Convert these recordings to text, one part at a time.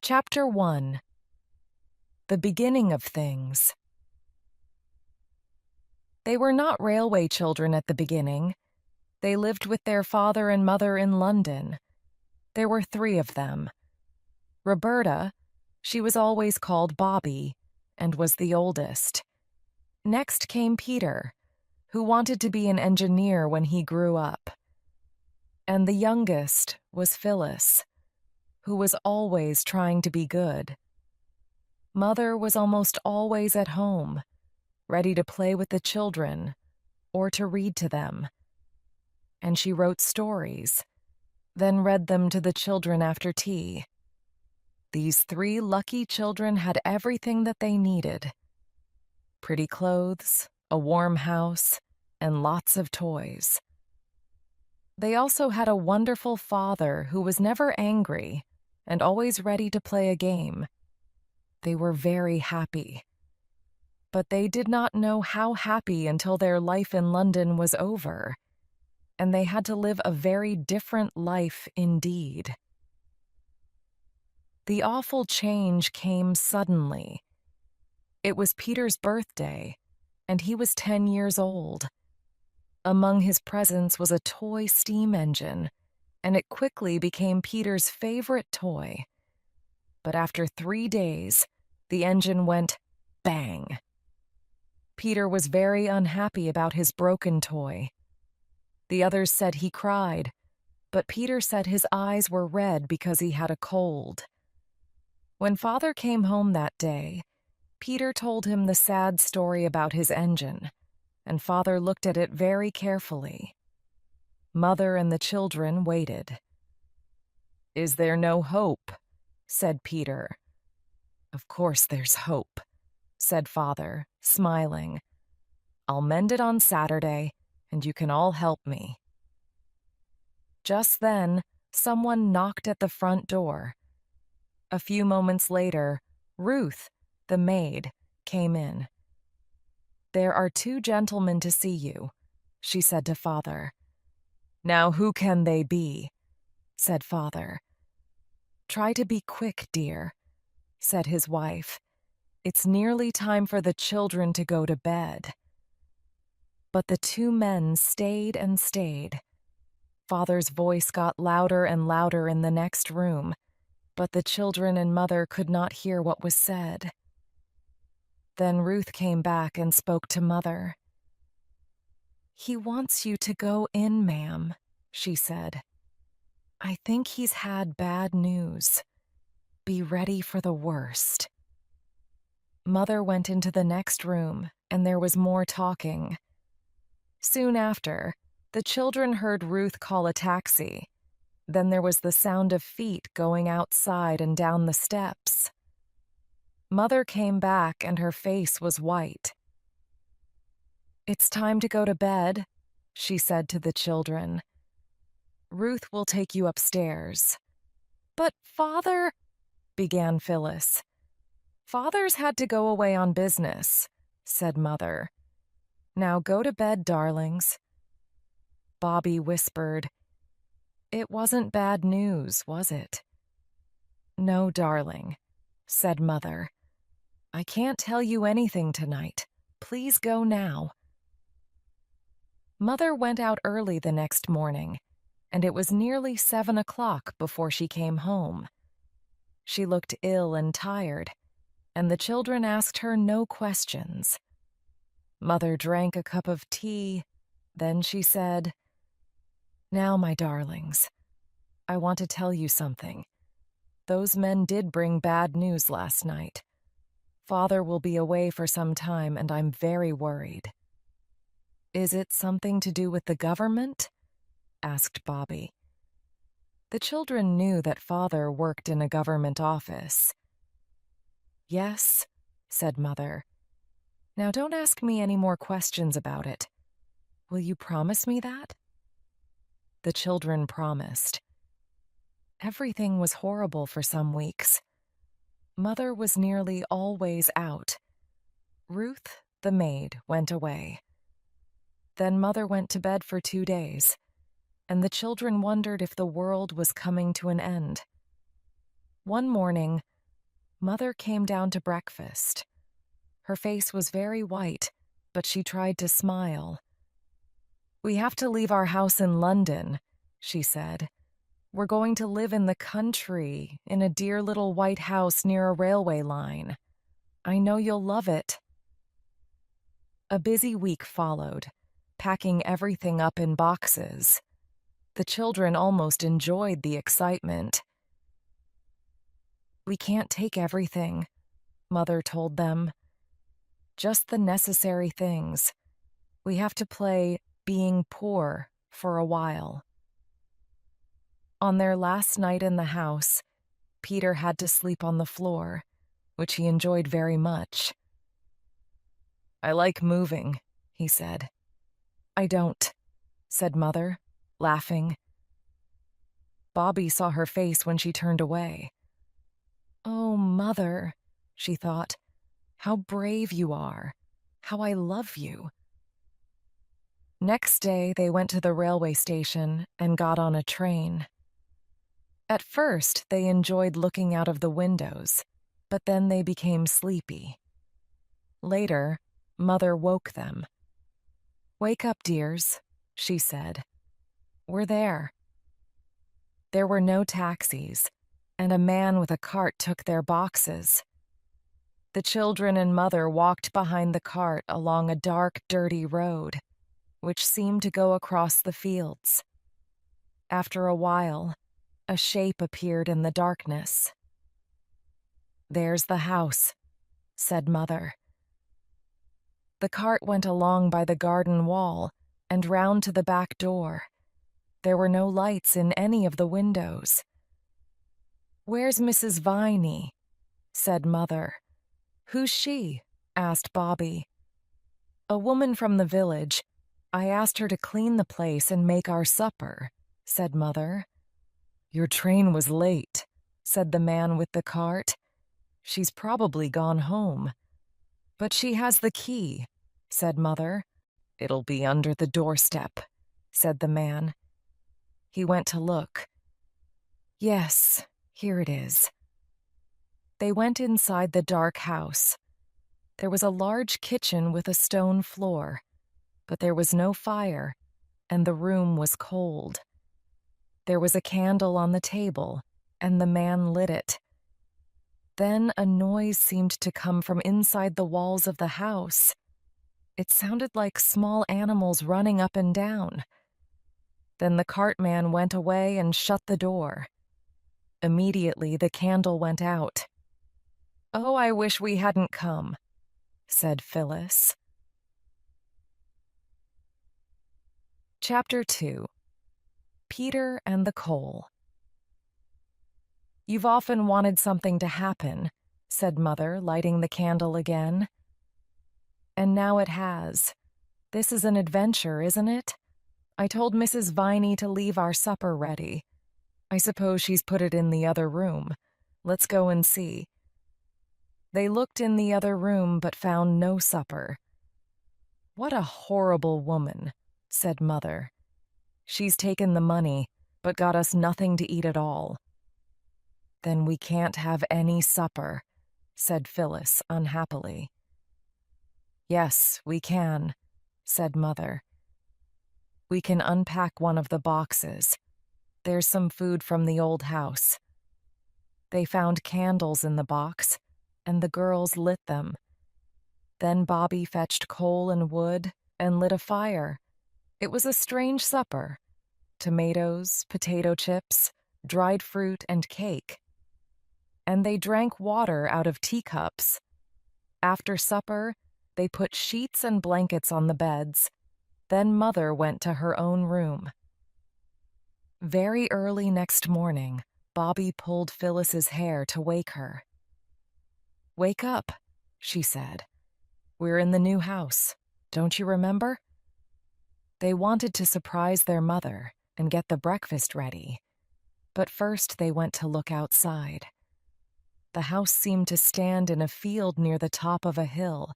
Chapter 1. The Beginning of Things. They were not railway children at the beginning. They lived with their father and mother in London. There were 3 of them. Roberta, she was always called Bobby, and was the oldest. Next came Peter, who wanted to be an engineer when he grew up. And the youngest was Phyllis, who was always trying to be good. Mother was almost always at home, ready to play with the children or to read to them. And she wrote stories, then read them to the children after tea. These 3 lucky children had everything that they needed: pretty clothes, a warm house, and lots of toys. They also had a wonderful father who was never angry and always ready to play a game. They were very happy. But they did not know how happy until their life in London was over, and they had to live a very different life indeed. The awful change came suddenly. It was Peter's birthday, and he was 10 years old. Among his presents was a toy steam engine, and it quickly became Peter's favorite toy. But after 3 days, the engine went bang. Peter was very unhappy about his broken toy. The others said he cried, but Peter said his eyes were red because he had a cold. When Father came home that day, Peter told him the sad story about his engine, and Father looked at it very carefully. Mother and the children waited. "Is there no hope?" said Peter. "Of course there's hope," said Father, smiling. "I'll mend it on Saturday, and you can all help me." Just then, someone knocked at the front door. A few moments later, Ruth, the maid, came in. "There are 2 gentlemen to see you," she said to Father. "Now who can they be?" said Father. "Try to be quick, dear," said his wife. "It's nearly time for the children to go to bed." But the 2 men stayed and stayed. Father's voice got louder and louder in the next room, but the children and Mother could not hear what was said. Then Ruth came back and spoke to Mother. "He wants you to go in, ma'am," she said. "I think he's had bad news. Be ready for the worst." Mother went into the next room, and there was more talking. Soon after, the children heard Ruth call a taxi. Then there was the sound of feet going outside and down the steps. Mother came back, and her face was white. "It's time to go to bed," she said to the children. "Ruth will take you upstairs." "But Father," began Phyllis. "Father's had to go away on business," said Mother. "Now go to bed, darlings." Bobby whispered, "It wasn't bad news, was it?" "No, darling," said Mother. "I can't tell you anything tonight. Please go now." Mother went out early the next morning, and it was nearly 7 o'clock before she came home. She looked ill and tired, and the children asked her no questions. Mother drank a cup of tea, then she said, "Now, my darlings, I want to tell you something. Those men did bring bad news last night. Father will be away for some time, and I'm very worried." "Is it something to do with the government?" asked Bobby. The children knew that Father worked in a government office. "Yes," said Mother. "Now don't ask me any more questions about it. Will you promise me that?" The children promised. Everything was horrible for some weeks. Mother was nearly always out. Ruth, the maid, went away. Then Mother went to bed for 2 days, and the children wondered if the world was coming to an end. One morning, Mother came down to breakfast. Her face was very white, but she tried to smile. "We have to leave our house in London," she said. "We're going to live in the country, in a dear little white house near a railway line. I know you'll love it." A busy week followed, packing everything up in boxes. The children almost enjoyed the excitement. "We can't take everything," Mother told them. "Just the necessary things. We have to play being poor for a while." On their last night in the house, Peter had to sleep on the floor, which he enjoyed very much. "I like moving," he said. "I don't," said Mother, laughing. Bobby saw her face when she turned away. "Oh, Mother," she thought, "how brave you are. How I love you." Next day, they went to the railway station and got on a train. At first, they enjoyed looking out of the windows, but then they became sleepy. Later, Mother woke them. "Wake up, dears," she said. "We're there." There were no taxis, and a man with a cart took their boxes. The children and Mother walked behind the cart along a dark, dirty road, which seemed to go across the fields. After a while, a shape appeared in the darkness. "There's the house," said Mother. The cart went along by the garden wall and round to the back door. There were no lights in any of the windows. "Where's Mrs. Viney?" said Mother. "Who's she?" asked Bobby. "A woman from the village. I asked her to clean the place and make our supper," said Mother. "Your train was late," said the man with the cart. "She's probably gone home." "But she has the key," said Mother. "It'll be under the doorstep," said the man. He went to look. "Yes, here it is." They went inside the dark house. There was a large kitchen with a stone floor, but there was no fire, and the room was cold. There was a candle on the table, and the man lit it. Then a noise seemed to come from inside the walls of the house. It sounded like small animals running up and down. Then the cartman went away and shut the door. Immediately the candle went out. "Oh, I wish we hadn't come," said Phyllis. Chapter 2. Peter and the Coal. "You've often wanted something to happen," said Mother, lighting the candle again. "And now it has. This is an adventure, isn't it? I told Mrs. Viney to leave our supper ready. I suppose she's put it in the other room. Let's go and see." They looked in the other room but found no supper. "What a horrible woman," said Mother. "She's taken the money, but got us nothing to eat at all." "Then we can't have any supper," said Phyllis unhappily. "Yes, we can," said Mother. "We can unpack one of the boxes. There's some food from the old house." They found candles in the box, and the girls lit them. Then Bobby fetched coal and wood and lit a fire. It was a strange supper: tomatoes, potato chips, dried fruit, and cake. And they drank water out of teacups. After supper, they put sheets and blankets on the beds. Then Mother went to her own room. Very early next morning, Bobby pulled Phyllis's hair to wake her. "Wake up," she said. "We're in the new house. Don't you remember?" They wanted to surprise their mother and get the breakfast ready, but first they went to look outside. The house seemed to stand in a field near the top of a hill,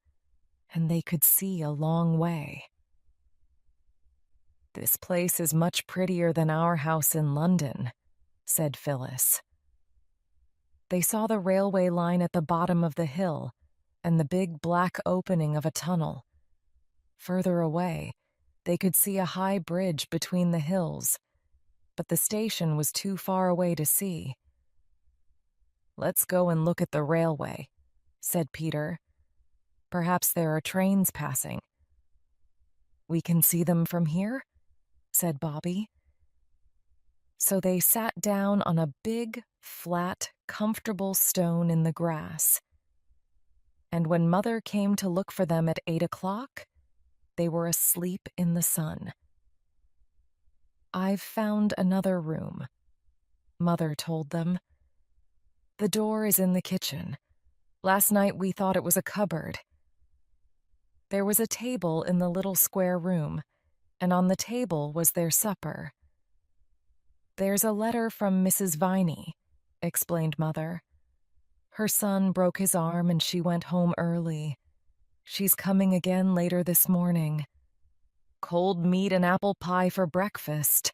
and they could see a long way. "This place is much prettier than our house in London," said Phyllis. They saw the railway line at the bottom of the hill and the big black opening of a tunnel. Further away, they could see a high bridge between the hills, but the station was too far away to see. "Let's go and look at the railway," said Peter. "Perhaps there are trains passing." "We can see them from here?" said Bobby. So they sat down on a big, flat, comfortable stone in the grass. And when Mother came to look for them at 8 o'clock, they were asleep in the sun. "I've found another room," Mother told them. "The door is in the kitchen. Last night we thought it was a cupboard." There was a table in the little square room, and on the table was their supper. "There's a letter from Mrs. Viney," explained Mother. "Her son broke his arm and she went home early. She's coming again later this morning." "Cold meat and apple pie for breakfast,"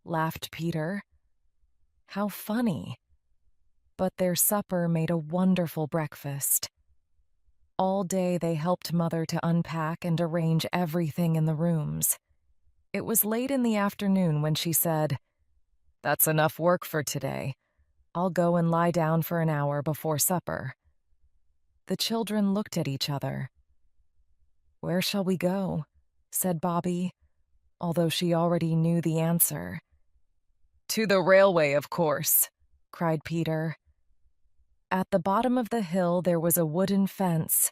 laughed Peter. How funny. But their supper made a wonderful breakfast. All day they helped Mother to unpack and arrange everything in the rooms. It was late in the afternoon when she said, "That's enough work for today. I'll go and lie down for an hour before supper." The children looked at each other. "Where shall we go?" said Bobby, although she already knew the answer. "To the railway, of course," cried Peter. At the bottom of the hill there was a wooden fence,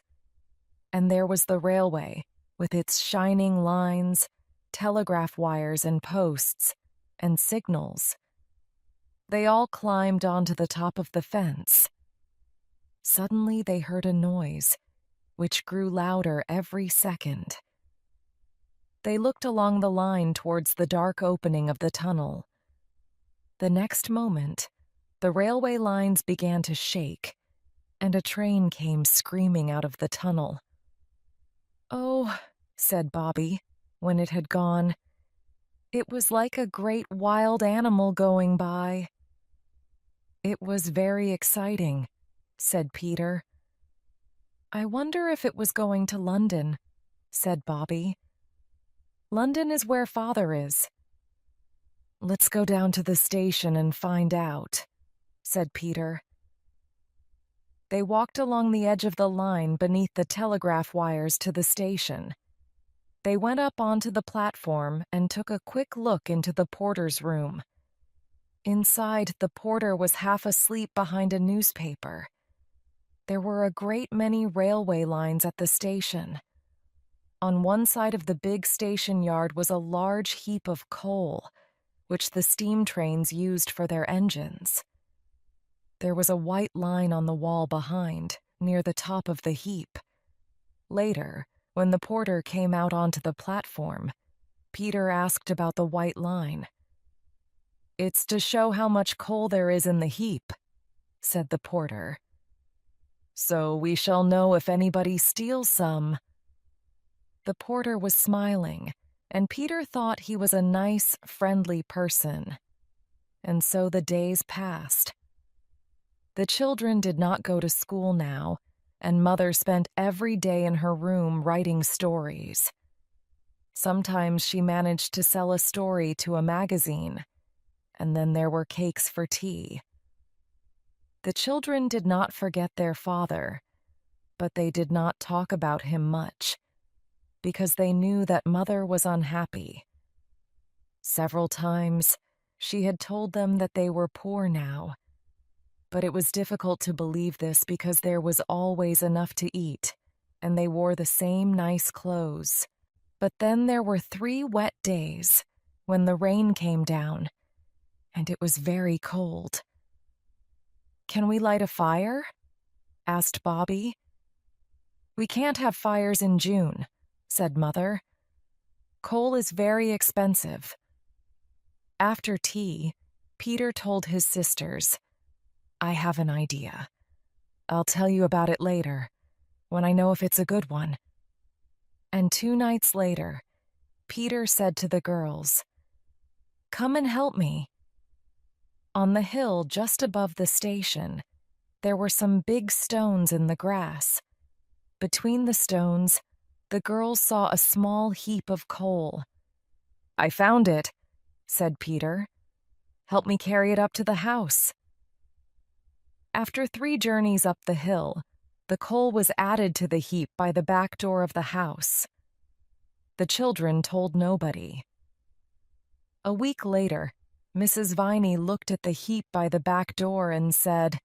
and there was the railway with its shining lines, telegraph wires and posts, and signals. They all climbed onto the top of the fence. Suddenly they heard a noise, which grew louder every second. They looked along the line towards the dark opening of the tunnel. The next moment, the railway lines began to shake, and a train came screaming out of the tunnel. "Oh," said Bobby, when it had gone, "it was like a great wild animal going by." "It was very exciting," said Peter. "I wonder if it was going to London," said Bobby. "London is where Father is." "Let's go down to the station and find out," said Peter. They walked along the edge of the line beneath the telegraph wires to the station. They went up onto the platform and took a quick look into the porter's room. Inside, the porter was half asleep behind a newspaper. There were a great many railway lines at the station. On one side of the big station yard was a large heap of coal, which the steam trains used for their engines. There was a white line on the wall behind, near the top of the heap. Later, when the porter came out onto the platform, Peter asked about the white line. "It's to show how much coal there is in the heap," said the porter. "So we shall know if anybody steals some." The porter was smiling, and Peter thought he was a nice, friendly person. And so the days passed. The children did not go to school now, and Mother spent every day in her room writing stories. Sometimes she managed to sell a story to a magazine, and then there were cakes for tea. The children did not forget their father, but they did not talk about him much, because they knew that Mother was unhappy. Several times, she had told them that they were poor now, but it was difficult to believe this because there was always enough to eat, and they wore the same nice clothes. But then there were 3 wet days when the rain came down, and it was very cold. "Can we light a fire?" asked Bobby. "We can't have fires in June," said Mother. "Coal is very expensive." After tea, Peter told his sisters, "I have an idea. I'll tell you about it later, when I know if it's a good one." And 2 nights later, Peter said to the girls, "Come and help me." On the hill just above the station, there were some big stones in the grass. Between the stones, the girls saw a small heap of coal. "I found it," said Peter. "Help me carry it up to the house." After 3 journeys up the hill, the coal was added to the heap by the back door of the house. The children told nobody. A week later, Mrs. Viney looked at the heap by the back door and said,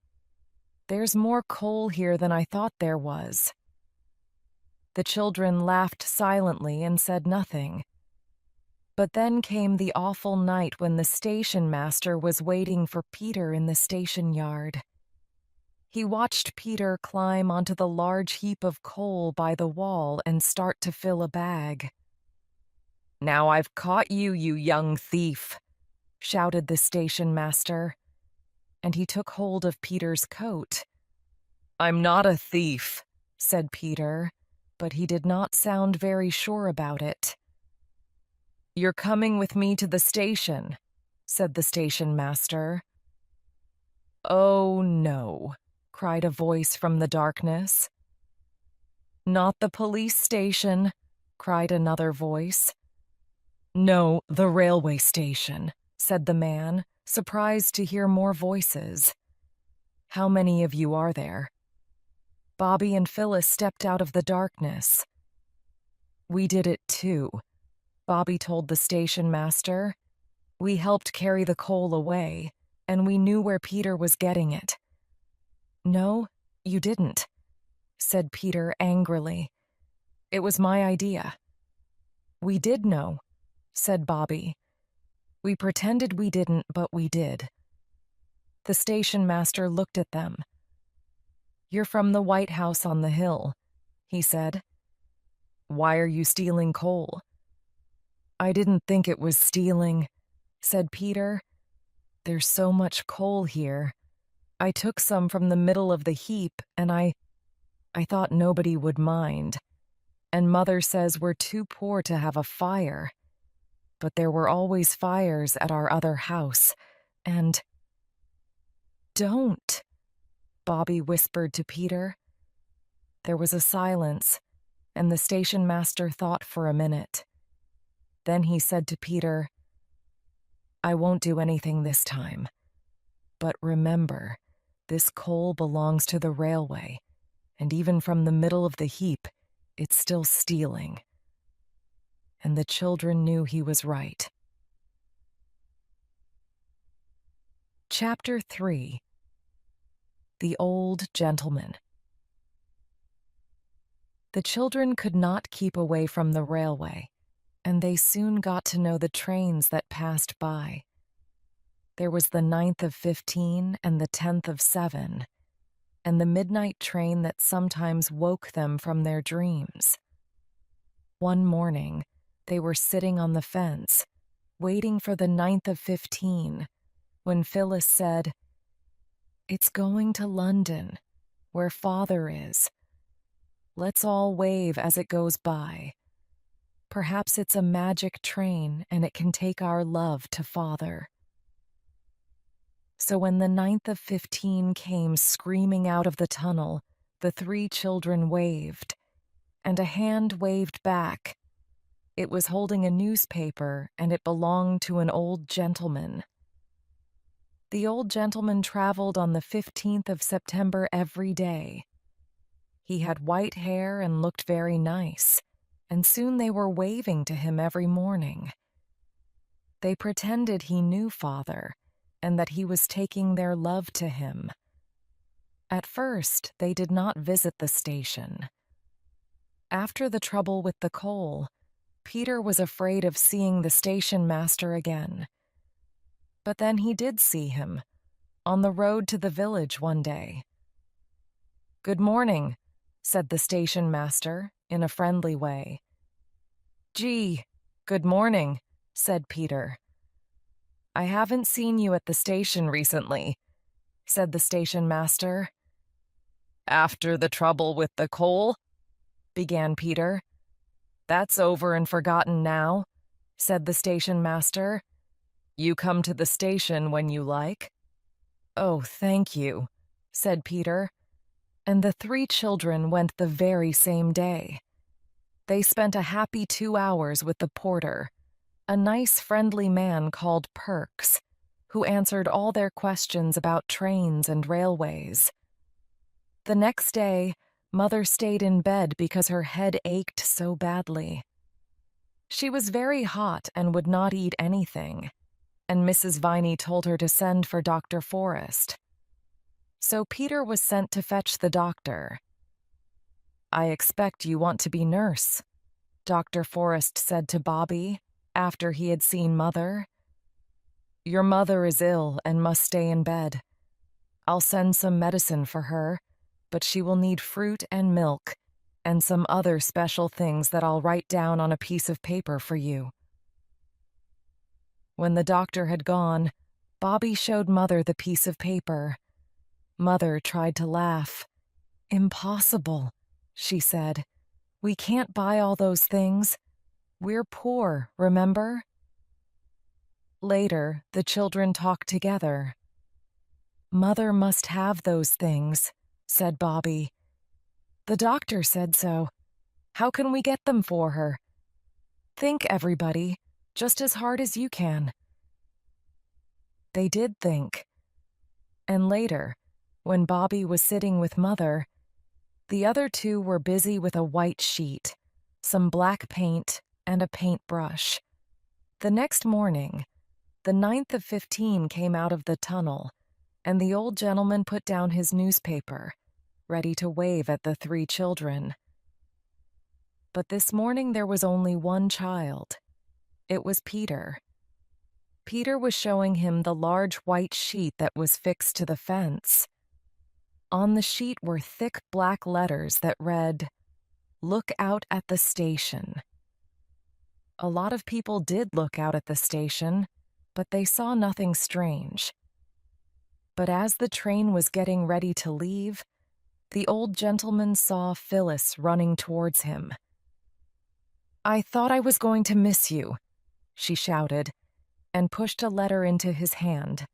"There's more coal here than I thought there was." The children laughed silently and said nothing. But then came the awful night when the station master was waiting for Peter in the station yard. He watched Peter climb onto the large heap of coal by the wall and start to fill a bag. "Now I've caught you, you young thief," shouted the station master, and he took hold of Peter's coat. "I'm not a thief," said Peter, but he did not sound very sure about it. "You're coming with me to the station," said the station master. "Oh, no," cried a voice from the darkness. "Not the police station," cried another voice. "No, the railway station," said the man, surprised to hear more voices. "How many of you are there?" Bobby and Phyllis stepped out of the darkness. "We did it too," Bobby told the station master. "We helped carry the coal away, and we knew where Peter was getting it." "No, you didn't," said Peter angrily. "It was my idea." "We did know," said Bobby. "We pretended we didn't, but we did." The station master looked at them. "You're from the White House on the hill," he said. "Why are you stealing coal?" "I didn't think it was stealing," said Peter. "There's so much coal here. I took some from the middle of the heap, and I thought nobody would mind. And Mother says we're too poor to have a fire. But there were always fires at our other house, and—" "Don't," Bobby whispered to Peter. There was a silence, and the station master thought for a minute. Then he said to Peter, "I won't do anything this time. But remember, this coal belongs to the railway, and even from the middle of the heap, it's still stealing." And the children knew he was right. Chapter 3. The Old Gentleman. The children could not keep away from the railway, and they soon got to know the trains that passed by. There was the 9th of 15 and the 10th of 7, and the midnight train that sometimes woke them from their dreams. One morning, they were sitting on the fence, waiting for the 9th of 15, when Phyllis said, "It's going to London, where Father is. Let's all wave as it goes by. Perhaps it's a magic train and it can take our love to Father." So when the 9th of 15 came screaming out of the tunnel, the 3 children waved, and a hand waved back. It was holding a newspaper, and it belonged to an old gentleman. The old gentleman traveled on the 15th of September every day. He had white hair and looked very nice, and soon they were waving to him every morning. They pretended he knew Father, and that he was taking their love to him. At first, they did not visit the station. After the trouble with the coal, Peter was afraid of seeing the station master again. But then he did see him, on the road to the village one day. "Good morning," said the station master, in a friendly way. "Gee, good morning," said Peter. "I haven't seen you at the station recently," said the station master. "After the trouble with the coal?" began Peter. "That's over and forgotten now," said the station master. "You come to the station when you like." "Oh, thank you," said Peter, and the 3 children went the very same day. They spent a happy 2 hours with the porter, a nice, friendly man called Perks, who answered all their questions about trains and railways. The next day, Mother stayed in bed because her head ached so badly. She was very hot and would not eat anything, and Mrs. Viney told her to send for Dr. Forrest. So Peter was sent to fetch the doctor. "I expect you want to be nurse," Dr. Forrest said to Bobby after he had seen Mother. "Your mother is ill and must stay in bed. I'll send some medicine for her, but she will need fruit and milk and some other special things that I'll write down on a piece of paper for you." When the doctor had gone, Bobby showed Mother the piece of paper. Mother tried to laugh. "Impossible," she said. "We can't buy all those things. We're poor, remember?" Later, the children talked together. "Mother must have those things," said Bobby. "The doctor said so. How can we get them for her? Think, everybody, just as hard as you can." They did think. And later, when Bobby was sitting with Mother, the other 2 were busy with a white sheet, some black paint, and a paintbrush. The next morning, the 9th of 15 came out of the tunnel, and the old gentleman put down his newspaper, ready to wave at the 3 children. But this morning there was only one child. It was Peter. Peter was showing him the large white sheet that was fixed to the fence. On the sheet were thick black letters that read, "Look out at the station." A lot of people did look out at the station, but they saw nothing strange. But as the train was getting ready to leave, the old gentleman saw Phyllis running towards him. "I thought I was going to miss you," she shouted, and pushed a letter into his hand,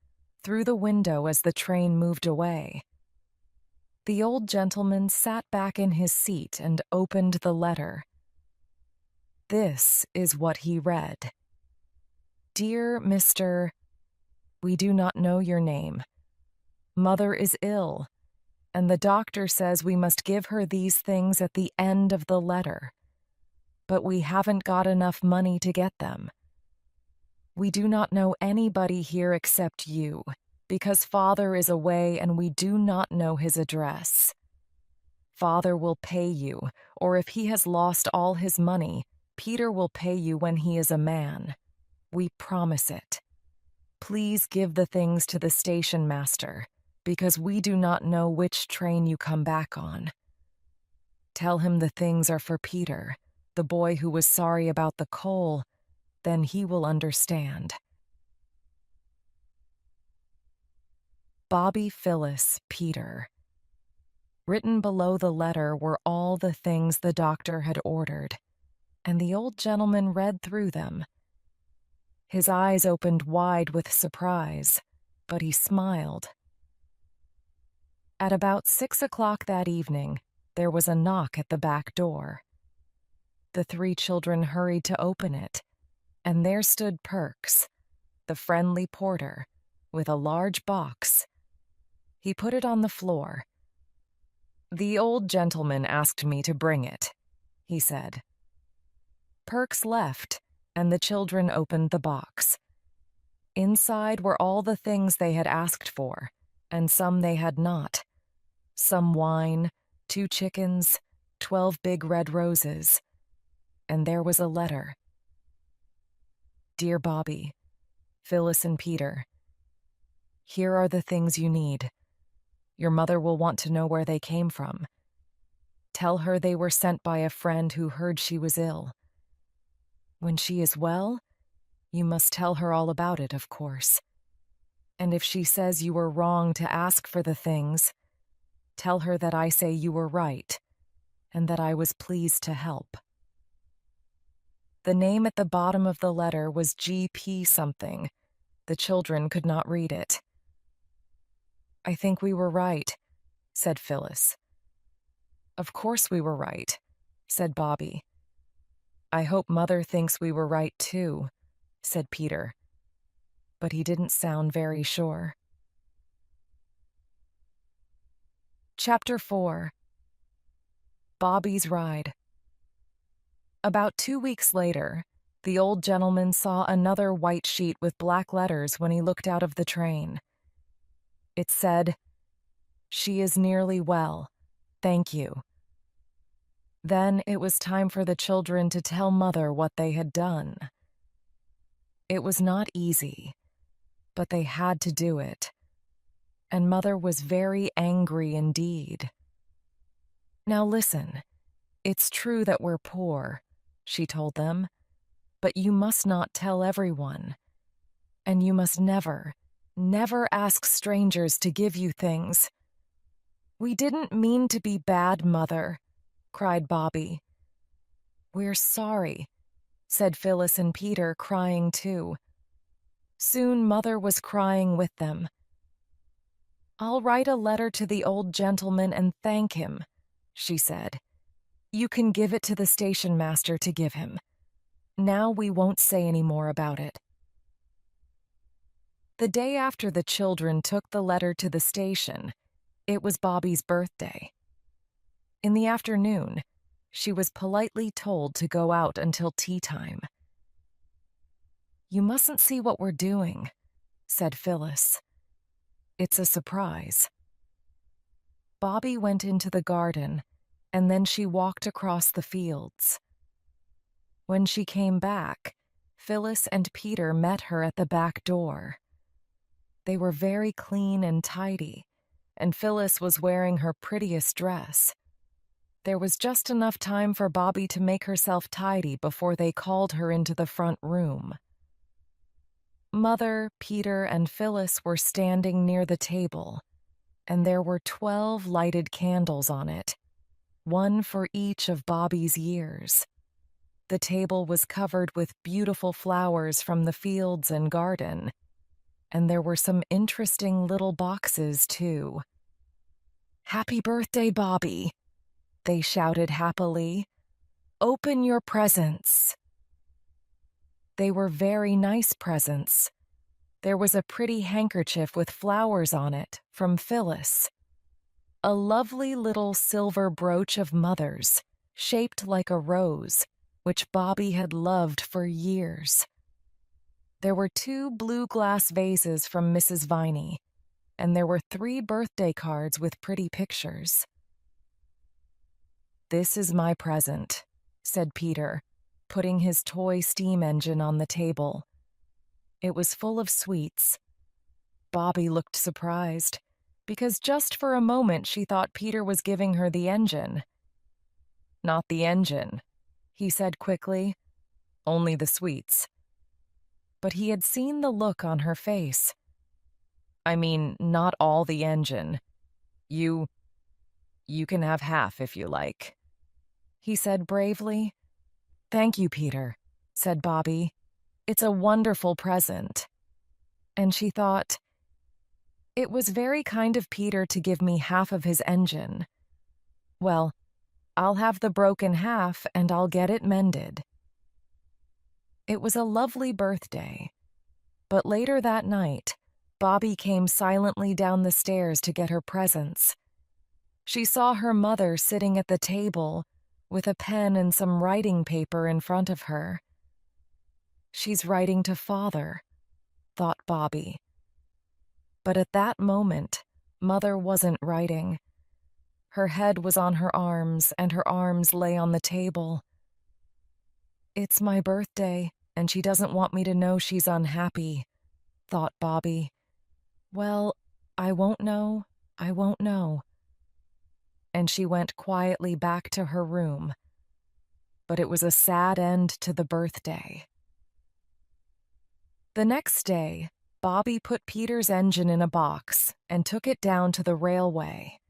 through the window as the train moved away. The old gentleman sat back in his seat and opened the letter. This is what he read. "Dear Mr. We do not know your name. Mother is ill, and the doctor says we must give her these things at the end of the letter, but we haven't got enough money to get them. We do not know anybody here except you, because Father is away and we do not know his address. Father will pay you, or if he has lost all his money, Peter will pay you when he is a man. We promise it. Please give the things to the station master, because we do not know which train you come back on. Tell him the things are for Peter, the boy who was sorry about the coal, then he will understand. Bobby, Phyllis, Peter. Written below the letter were all the things the doctor had ordered, and the old gentleman read through them. His eyes opened wide with surprise, but he smiled. At about 6 o'clock that evening, there was a knock at the back door. The 3 children hurried to open it, and there stood Perks, the friendly porter, with a large box. He put it on the floor. "The old gentleman asked me to bring it," he said. Perks left, and the children opened the box. Inside were all the things they had asked for, and some they had not. Some wine, 2 chickens, 12 big red roses. And there was a letter. "Dear Bobby, Phyllis and Peter, here are the things you need. Your mother will want to know where they came from. Tell her they were sent by a friend who heard she was ill. When she is well, you must tell her all about it, of course. And if she says you were wrong to ask for the things, tell her that I say you were right, and that I was pleased to help." The name at the bottom of the letter was G.P. something. The children could not read it. "I think we were right," said Phyllis. Of course we were right, said Bobby. I hope Mother thinks we were right too, said Peter. But he didn't sound very sure. Chapter 4. Bobby's Ride. About 2 weeks later, the old gentleman saw another white sheet with black letters when he looked out of the train. It said, "She is nearly well. Thank you." Then it was time for the children to tell Mother what they had done. It was not easy, but they had to do it. And Mother was very angry indeed. Now listen, it's true that we're poor, she told them, but you must not tell everyone. And you must never, never ask strangers to give you things. We didn't mean to be bad, Mother, cried Bobby. We're sorry, said Phyllis and Peter, crying too. Soon Mother was crying with them. I'll write a letter to the old gentleman and thank him, she said. You can give it to the station master to give him. Now we won't say any more about it. The day after the children took the letter to the station, it was Bobby's birthday. In the afternoon, she was politely told to go out until tea time. You mustn't see what we're doing, said Phyllis. It's a surprise. Bobby went into the garden, and then she walked across the fields. When she came back, Phyllis and Peter met her at the back door. They were very clean and tidy, and Phyllis was wearing her prettiest dress. There was just enough time for Bobby to make herself tidy before they called her into the front room. Mother, Peter, and Phyllis were standing near the table, and there were 12 lighted candles on it, one for each of Bobby's years. The table was covered with beautiful flowers from the fields and garden, and there were some interesting little boxes, too. Happy birthday, Bobby, they shouted happily. Open your presents. They were very nice presents. There was a pretty handkerchief with flowers on it from Phyllis. A lovely little silver brooch of Mother's, shaped like a rose, which Bobby had loved for years. There were 2 blue glass vases from Mrs. Viney, and there were 3 birthday cards with pretty pictures. This is my present, said Peter, putting his toy steam engine on the table. It was full of sweets. Bobby looked surprised, because just for a moment she thought Peter was giving her the engine. Not the engine, he said quickly, only the sweets. But he had seen the look on her face. I mean, not all the engine. You can have half if you like, he said bravely. Thank you, Peter, said Bobby. It's a wonderful present. And she thought, it was very kind of Peter to give me half of his engine. Well, I'll have the broken half and I'll get it mended. It was a lovely birthday. But later that night, Bobby came silently down the stairs to get her presents. She saw her mother sitting at the table with a pen and some writing paper in front of her. She's writing to Father, thought Bobby. But at that moment, Mother wasn't writing. Her head was on her arms, and her arms lay on the table. It's my birthday, and she doesn't want me to know she's unhappy, thought Bobby. Well, I won't know. And she went quietly back to her room. But it was a sad end to the birthday. The next day, Bobby put Peter's engine in a box and took it down to the railway.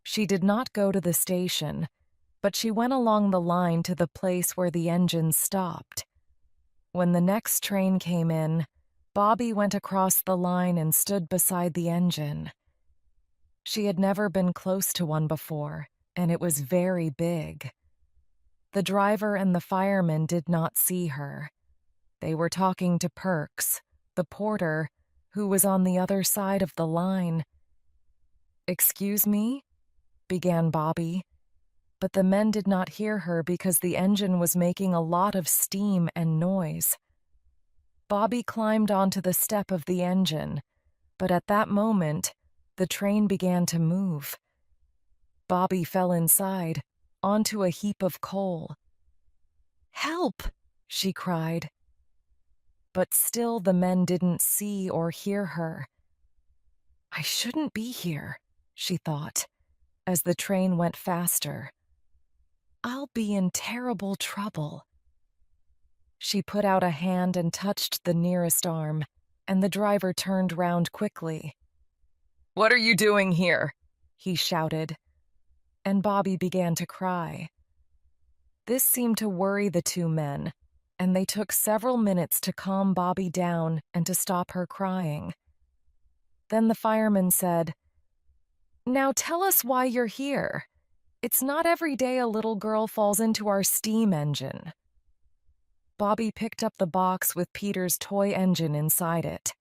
She did not go to the station, but she went along the line to the place where the engine stopped. When the next train came in, Bobby went across the line and stood beside the engine. She had never been close to one before, and it was very big. The driver and the fireman did not see her. They were talking to Perks, the porter, who was on the other side of the line. "Excuse me?" began Bobby, but the men did not hear her because the engine was making a lot of steam and noise. Bobby climbed onto the step of the engine, but at that moment, the train began to move. Bobby fell inside, onto a heap of coal. "Help!" she cried. But still the men didn't see or hear her. "I shouldn't be here," she thought, as the train went faster. "I'll be in terrible trouble." She put out a hand and touched the nearest arm, and the driver turned round quickly. "What are you doing here?" he shouted, and Bobby began to cry. This seemed to worry the two men, and they took several minutes to calm Bobby down and to stop her crying. Then the fireman said, "Now tell us why you're here. It's not every day a little girl falls into our steam engine." Bobby picked up the box with Peter's toy engine inside it.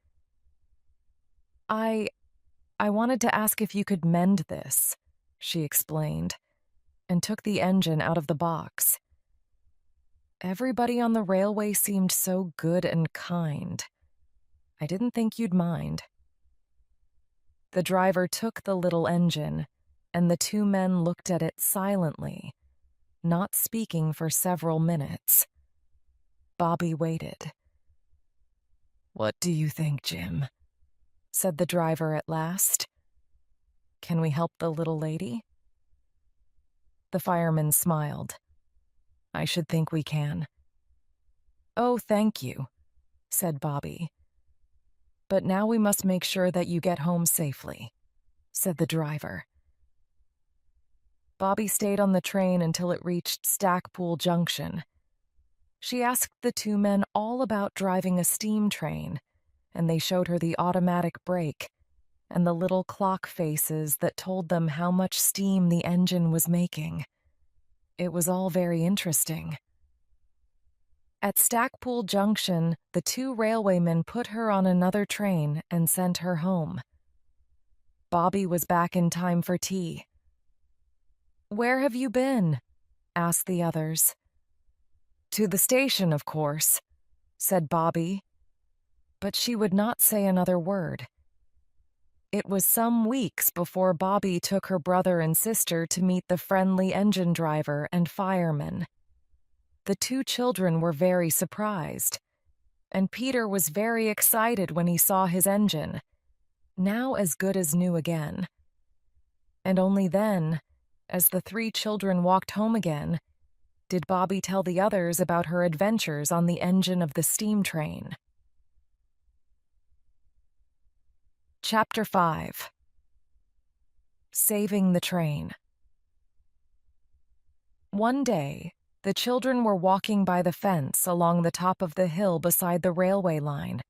I wanted to ask if you could mend this," she explained, and took the engine out of the box. "Everybody on the railway seemed so good and kind. I didn't think you'd mind." The driver took the little engine, and the two men looked at it silently, not speaking for several minutes. Bobby waited. "What do you think, Jim?" said the driver at last. "Can we help the little lady?" The fireman smiled. "I should think we can." "Oh, thank you," said Bobby. "But now we must make sure that you get home safely," said the driver. Bobby stayed on the train until it reached Stackpool Junction. She asked the two men all about driving a steam train, and they showed her the automatic brake and the little clock faces that told them how much steam the engine was making. It was all very interesting. At Stackpool Junction, the two railwaymen put her on another train and sent her home. Bobby was back in time for tea. "Where have you been?" asked the others. "To the station, of course," said Bobby, but she would not say another word. It was some weeks before Bobby took her brother and sister to meet the friendly engine driver and fireman. The two children were very surprised, and Peter was very excited when he saw his engine, now as good as new again. And only then, as the three children walked home again, did Bobby tell the others about her adventures on the engine of the steam train. Chapter 5. Saving the Train. One day, the children were walking by the fence along the top of the hill beside the railway line.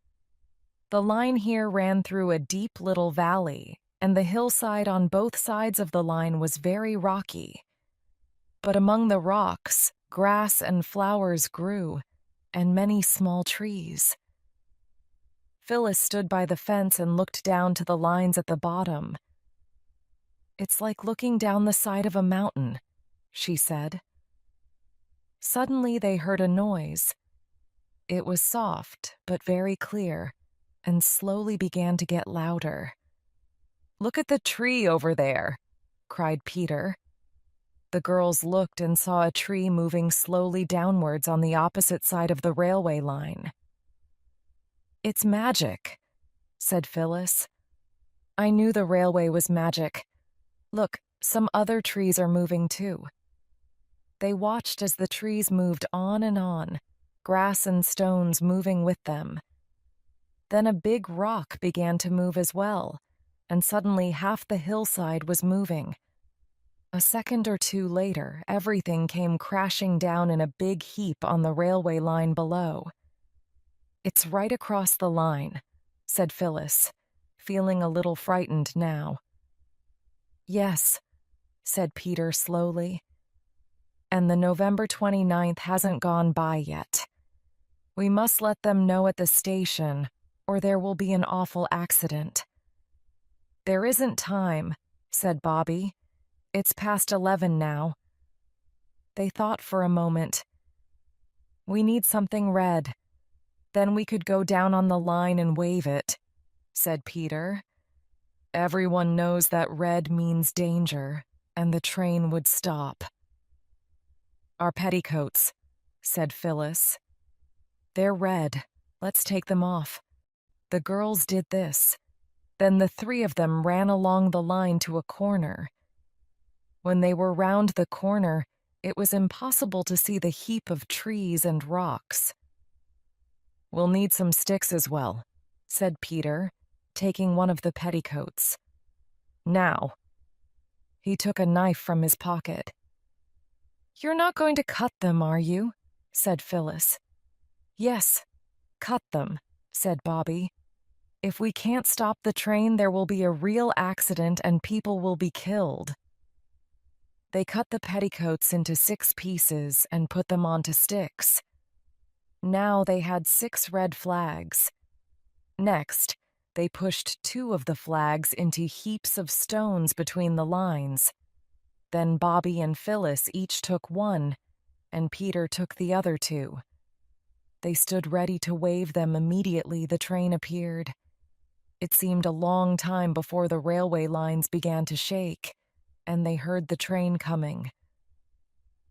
The line here ran through a deep little valley, and the hillside on both sides of the line was very rocky. But among the rocks, grass and flowers grew, and many small trees. Phyllis stood by the fence and looked down to the lines at the bottom. "It's like looking down the side of a mountain," she said. Suddenly they heard a noise. It was soft, but very clear, and slowly began to get louder. "Look at the tree over there," cried Peter. The girls looked and saw a tree moving slowly downwards on the opposite side of the railway line. "It's magic," said Phyllis. "I knew the railway was magic. Look, some other trees are moving too." They watched as the trees moved on, grass and stones moving with them. Then a big rock began to move as well, and suddenly half the hillside was moving. A second or two later, everything came crashing down in a big heap on the railway line below. "It's right across the line," said Phyllis, feeling a little frightened now. Yes, said Peter slowly. And the November 29th hasn't gone by yet. We must let them know at the station, or there will be an awful accident. There isn't time, said Bobby. It's past 11 now. They thought for a moment. We need something red. Then we could go down on the line and wave it, said Peter. Everyone knows that red means danger, and the train would stop. Our petticoats, said Phyllis. They're red. Let's take them off. The girls did this. Then the three of them ran along the line to a corner. When they were round the corner, it was impossible to see the heap of trees and rocks. We'll need some sticks as well, said Peter, taking one of the petticoats. Now. He took a knife from his pocket. You're not going to cut them, are you? Said Phyllis. Yes, cut them, said Bobby. If we can't stop the train, there will be a real accident and people will be killed. They cut the petticoats into 6 pieces and put them onto sticks. Now they had 6 red flags. Next, they pushed 2 of the flags into heaps of stones between the lines. Then Bobby and Phyllis each took one, and Peter took the other 2. They stood ready to wave them immediately the train appeared. It seemed a long time before the railway lines began to shake, and they heard the train coming.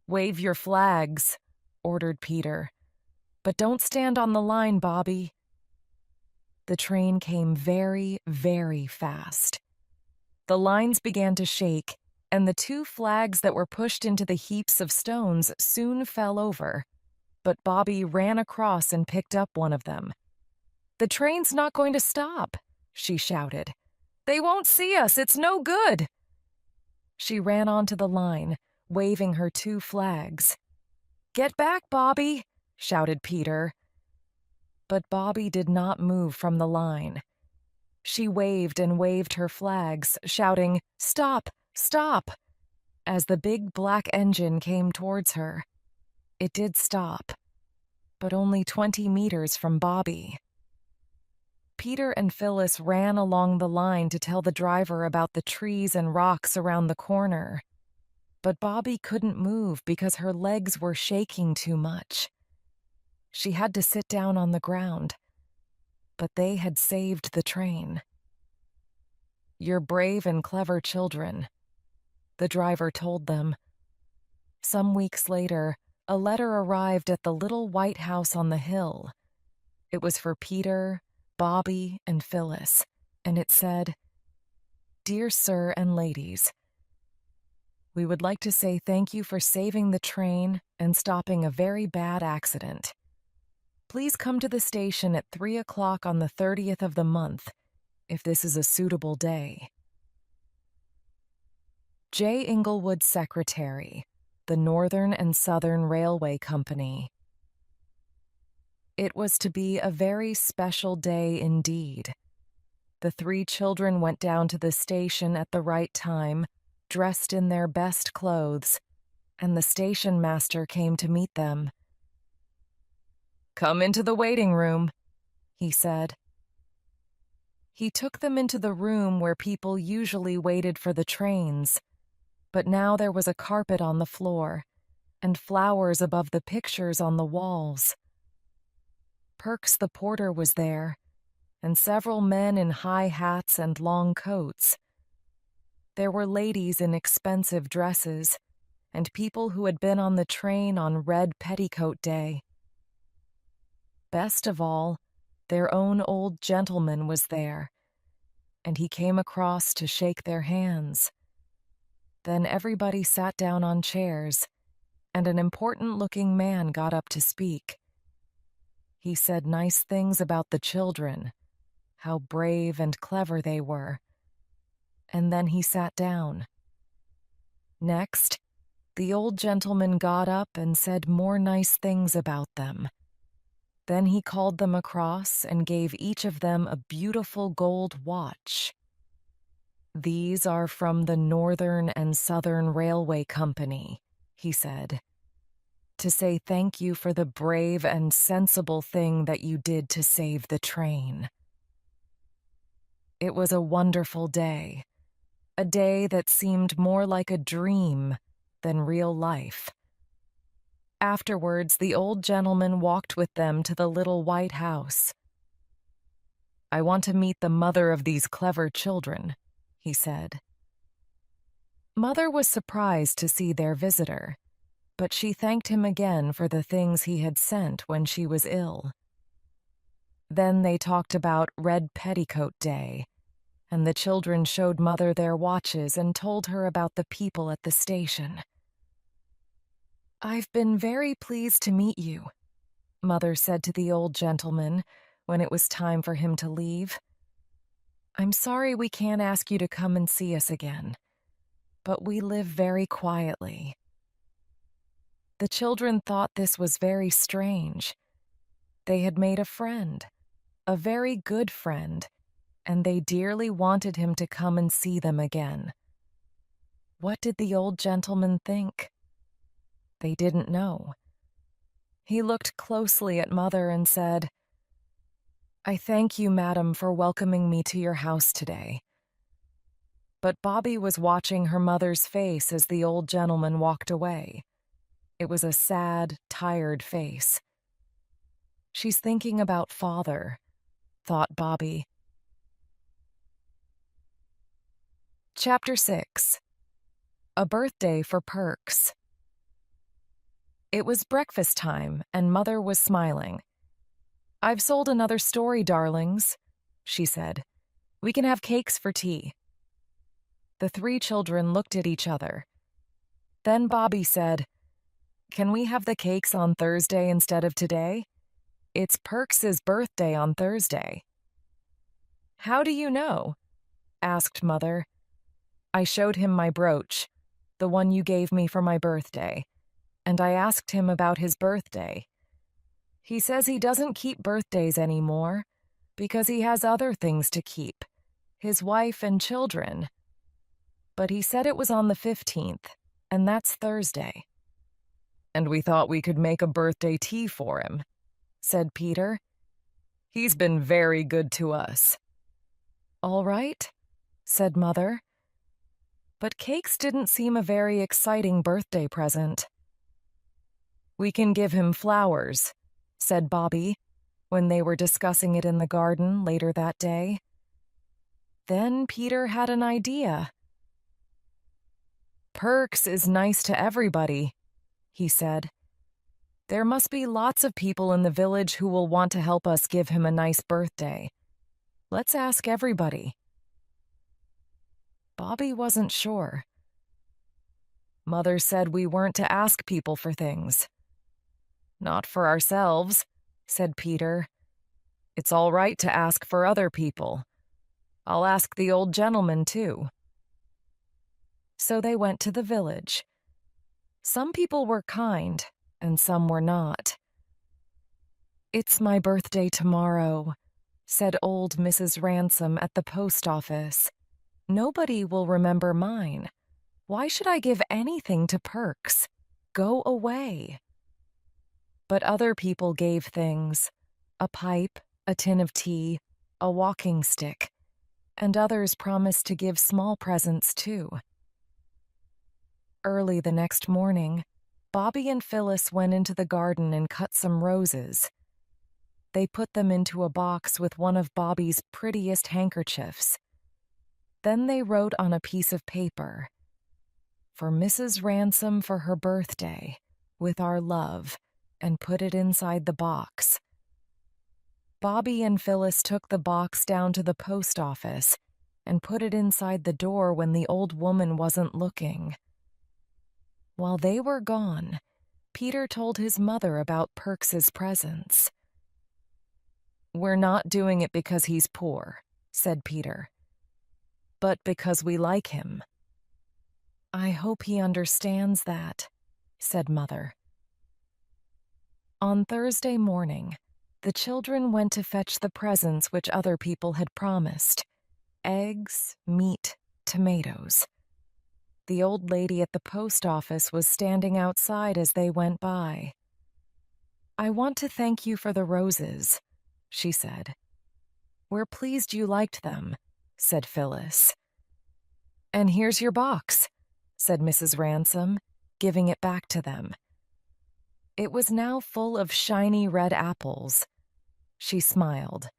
Wave your flags, ordered Peter. But don't stand on the line, Bobby. The train came very, very fast. The lines began to shake, and the 2 flags that were pushed into the heaps of stones soon fell over. But Bobby ran across and picked up one of them. The train's not going to stop, she shouted. They won't see us, it's no good. She ran onto the line, waving her 2 flags. Get back, Bobby, shouted Peter. But Bobby did not move from the line. She waved and waved her flags, shouting, Stop, stop, as the big black engine came towards her. It did stop, but only 20 meters from Bobby. Peter and Phyllis ran along the line to tell the driver about the trees and rocks around the corner. But Bobby couldn't move because her legs were shaking too much. She had to sit down on the ground. But they had saved the train. You're brave and clever children, the driver told them. Some weeks later, a letter arrived at the little white house on the hill. It was for Peter, Bobby, and Phyllis, and it said, Dear Sir and Ladies, we would like to say thank you for saving the train and stopping a very bad accident. Please come to the station at 3 o'clock on the 30th of the month, if this is a suitable day. J. Inglewood Secretary, the Northern and Southern Railway Company. It was to be a very special day indeed. The 3 children went down to the station at the right time, dressed in their best clothes, and the station master came to meet them. Come into the waiting room, he said. He took them into the room where people usually waited for the trains, but now there was a carpet on the floor and flowers above the pictures on the walls. Perks the porter was there, and several men in high hats and long coats. There were ladies in expensive dresses, and people who had been on the train on Red Petticoat Day. Best of all, their own old gentleman was there, and he came across to shake their hands. Then everybody sat down on chairs, and an important-looking man got up to speak. He said nice things about the children, how brave and clever they were, and then he sat down. Next, the old gentleman got up and said more nice things about them. Then he called them across and gave each of them a beautiful gold watch. "These are from the Northern and Southern Railway Company," he said, "to say thank you for the brave and sensible thing that you did to save the train." It was a wonderful day, a day that seemed more like a dream than real life. Afterwards, the old gentleman walked with them to the little white house. "I want to meet the mother of these clever children," he said. Mother was surprised to see their visitor, but she thanked him again for the things he had sent when she was ill. Then they talked about Red Petticoat Day, and the children showed Mother their watches and told her about the people at the station. "I've been very pleased to meet you," Mother said to the old gentleman when it was time for him to leave. "I'm sorry we can't ask you to come and see us again, but we live very quietly." The children thought this was very strange. They had made a friend, a very good friend, and they dearly wanted him to come and see them again. What did the old gentleman think? They didn't know. He looked closely at Mother and said, "I thank you, madam, for welcoming me to your house today." But Bobby was watching her mother's face as the old gentleman walked away. It was a sad, tired face. "She's thinking about Father," thought Bobby. Chapter 6. A Birthday for Perks. It was breakfast time, and Mother was smiling. "I've sold another story, darlings," she said. "We can have cakes for tea." The three children looked at each other. Then Bobby said, "Can we have the cakes on Thursday instead of today? It's Perks's birthday on Thursday." "How do you know?" asked Mother. "I showed him my brooch, the one you gave me for my birthday, and I asked him about his birthday. He says he doesn't keep birthdays anymore because he has other things to keep, his wife and children. But he said it was on the 15th, and that's Thursday." "And we thought we could make a birthday tea for him," said Peter. "He's been very good to us." "All right," said Mother. But cakes didn't seem a very exciting birthday present. "We can give him flowers," said Bobby, when they were discussing it in the garden later that day. Then Peter had an idea. "Perks is nice to everybody," he said. "There must be lots of people in the village who will want to help us give him a nice birthday. Let's ask everybody." Bobby wasn't sure. "Mother said we weren't to ask people for things." "Not for ourselves," said Peter. "It's all right to ask for other people. I'll ask the old gentleman, too." So they went to the village. Some people were kind, and some were not. "It's my birthday tomorrow," said old Mrs. Ransom at the post office. "Nobody will remember mine. Why should I give anything to Perks? Go away." But other people gave things: a pipe, a tin of tea, a walking stick, and others promised to give small presents too. Early the next morning, Bobby and Phyllis went into the garden and cut some roses. They put them into a box with one of Bobby's prettiest handkerchiefs. Then they wrote on a piece of paper, "For Mrs. Ransom for her birthday, with our love," and put it inside the box. Bobby and Phyllis took the box down to the post office and put it inside the door when the old woman wasn't looking. While they were gone, Peter told his mother about Perks's presents. "We're not doing it because he's poor," said Peter, "but because we like him." "I hope he understands that," said Mother. On Thursday morning, the children went to fetch the presents which other people had promised: eggs, meat, tomatoes. The old lady at the post office was standing outside as they went by. "I want to thank you for the roses," she said. "We're pleased you liked them," said Phyllis. "And here's your box," said Mrs. Ransom, giving it back to them. It was now full of shiny red apples. She smiled.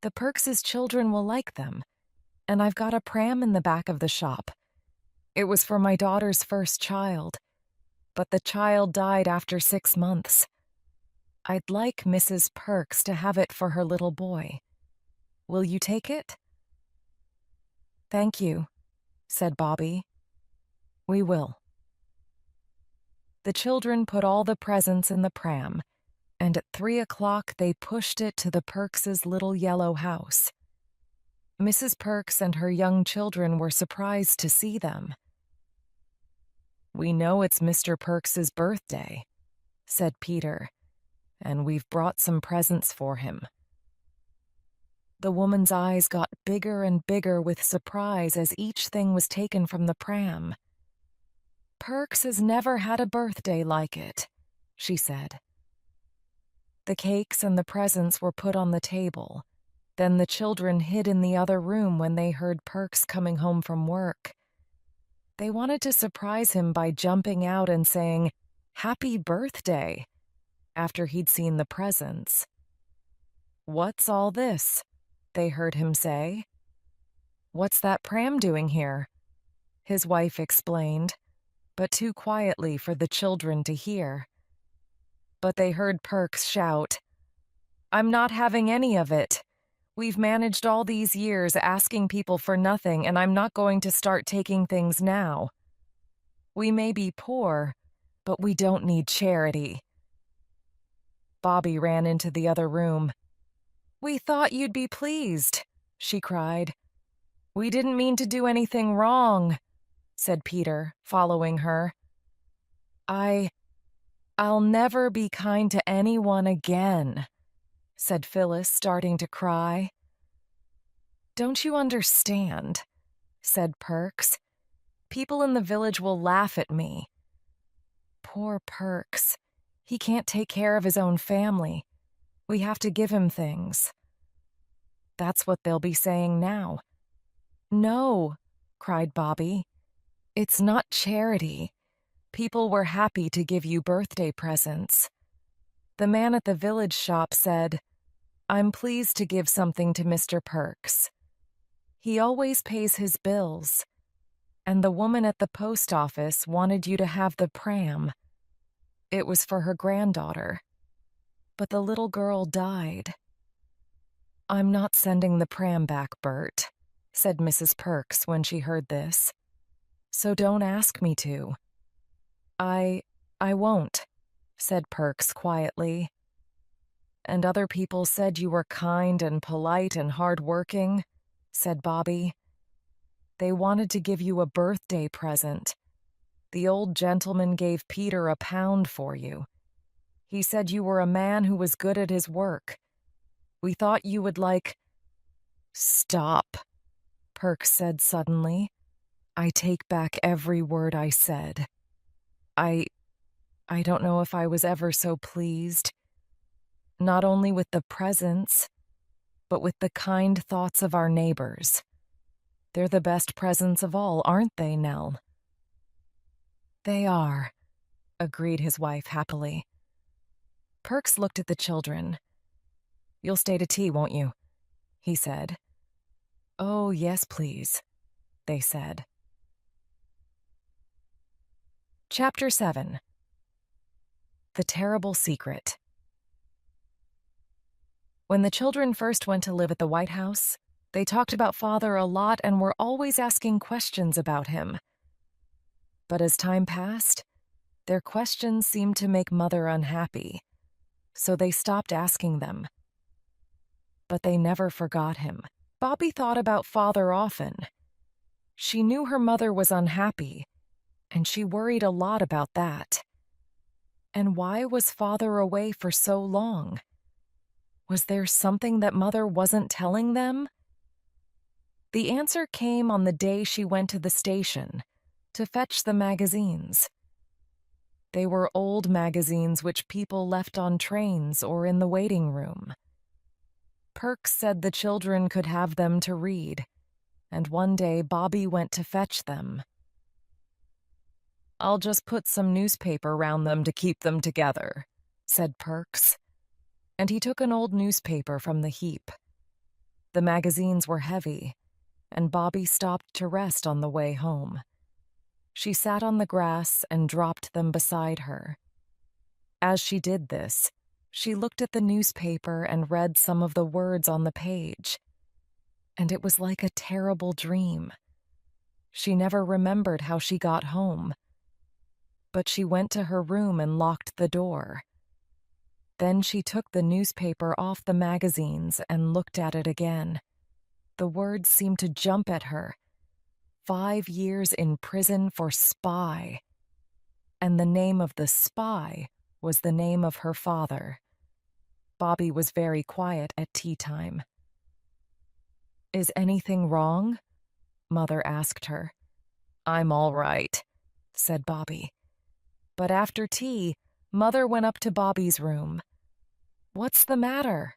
"The Perkses' children will like them, and I've got a pram in the back of the shop. It was for my daughter's first child, but the child died after 6 months. I'd like Mrs. Perks to have it for her little boy. Will you take it?" "Thank you," said Bobby. "We will." The children put all the presents in the pram, and at 3 o'clock they pushed it to the Perkses' little yellow house. Mrs. Perks and her young children were surprised to see them. "We know it's Mr. Perks's birthday," said Peter, "and we've brought some presents for him." The woman's eyes got bigger and bigger with surprise as each thing was taken from the pram. "Perks has never had a birthday like it," she said. The cakes and the presents were put on the table. Then the children hid in the other room when they heard Perks coming home from work. They wanted to surprise him by jumping out and saying, "Happy birthday," after he'd seen the presents. "What's all this?" they heard him say. "What's that pram doing here?" his wife explained, but too quietly for the children to hear. But they heard Perks shout, "I'm not having any of it. We've managed all these years asking people for nothing, and I'm not going to start taking things now. We may be poor, but we don't need charity." Bobby ran into the other room. "We thought you'd be pleased," she cried. "We didn't mean to do anything wrong," said Peter, following her. I'll never be kind to anyone again," said Phyllis, starting to cry. "Don't you understand?" said Perks. "People in the village will laugh at me. Poor Perks. He can't take care of his own family. We have to give him things." "That's what they'll be saying now." "No," cried Bobby. "It's not charity. People were happy to give you birthday presents. The man at the village shop said, 'I'm pleased to give something to Mr. Perks. He always pays his bills.' And the woman at the post office wanted you to have the pram. It was for her granddaughter. But the little girl died." "I'm not sending the pram back, Bert," said Mrs. Perks when she heard this. "So don't ask me to." I won't," said Perks quietly. "And other people said you were kind and polite and hard-working," said Bobby. "They wanted to give you a birthday present. The old gentleman gave Peter a pound for you. He said you were a man who was good at his work. We thought you would like—" "Stop," Perks said suddenly. "I take back every word I said. I don't know if I was ever so pleased. Not only with the presents, but with the kind thoughts of our neighbors. They're the best presents of all, aren't they, Nell?" "They are," agreed his wife happily. Perks looked at the children. "You'll stay to tea, won't you?" he said. "Oh, yes, please," they said. Chapter 7. The Terrible Secret. When the children first went to live at the White House, they talked about Father a lot and were always asking questions about him. But as time passed, their questions seemed to make Mother unhappy, so they stopped asking them. But they never forgot him. Bobby thought about Father often. She knew her mother was unhappy, and she worried a lot about that. And why was Father away for so long? Was there something that Mother wasn't telling them? The answer came on the day she went to the station to fetch the magazines. They were old magazines which people left on trains or in the waiting room. Perks said the children could have them to read, and one day Bobby went to fetch them. "I'll just put some newspaper round them to keep them together," said Perks, and he took an old newspaper from the heap. The magazines were heavy, and Bobby stopped to rest on the way home. She sat on the grass and dropped them beside her. As she did this, she looked at the newspaper and read some of the words on the page, and it was like a terrible dream. She never remembered how she got home, but she went to her room and locked the door. Then she took the newspaper off the magazines and looked at it again. The words seemed to jump at her. 5 years in prison for spy. And the name of the spy was the name of her father. Bobby was very quiet at tea time. "Is anything wrong?" Mother asked her. "I'm all right," said Bobby. But after tea, Mother went up to Bobby's room. "What's the matter?"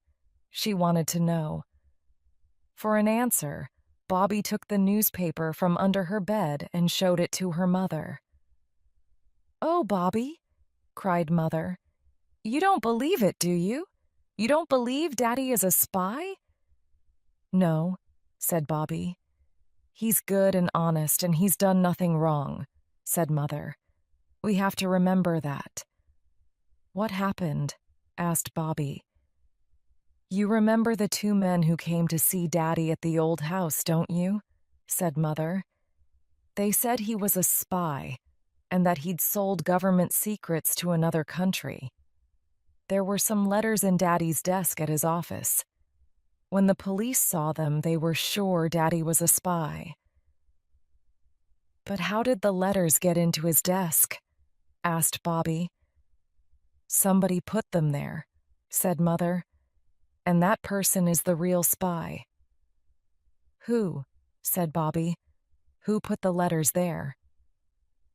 she wanted to know. For an answer, Bobby took the newspaper from under her bed and showed it to her mother. "Oh, Bobby," cried Mother, "you don't believe it, do you? You don't believe Daddy is a spy?" "No," said Bobby. "He's good and honest, and he's done nothing wrong," said Mother. "We have to remember that." "What happened?" asked Bobby. "You remember the 2 men who came to see Daddy at the old house, don't you?" said Mother. "They said he was a spy, and that he'd sold government secrets to another country. There were some letters in Daddy's desk at his office. When the police saw them, they were sure Daddy was a spy." "But how did the letters get into his desk?" asked Bobby. "Somebody put them there," said Mother, "and that person is the real spy." "Who?" said Bobby. "Who put the letters there?"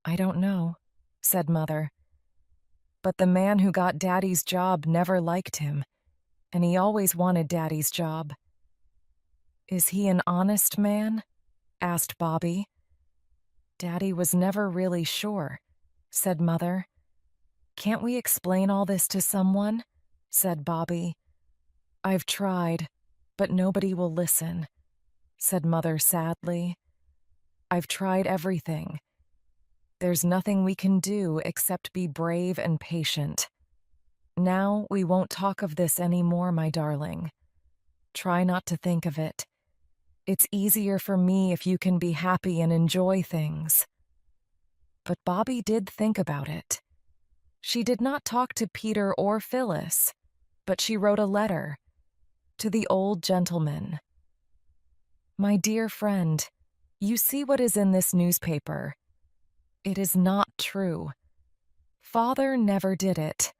"I don't know," said Mother. "But the man who got Daddy's job never liked him, and he always wanted Daddy's job." "Is he an honest man?" asked Bobby. "Daddy was never really sure," said Mother. "Can't we explain all this to someone?" said Bobby. "I've tried, but nobody will listen," said Mother sadly. "I've tried everything. There's nothing we can do except be brave and patient. Now we won't talk of this any more, my darling. Try not to think of it. It's easier for me if you can be happy and enjoy things." But Bobby did think about it. She did not talk to Peter or Phyllis, but she wrote a letter to the old gentleman. "My dear friend, you see what is in this newspaper. It is not true. Father never did it.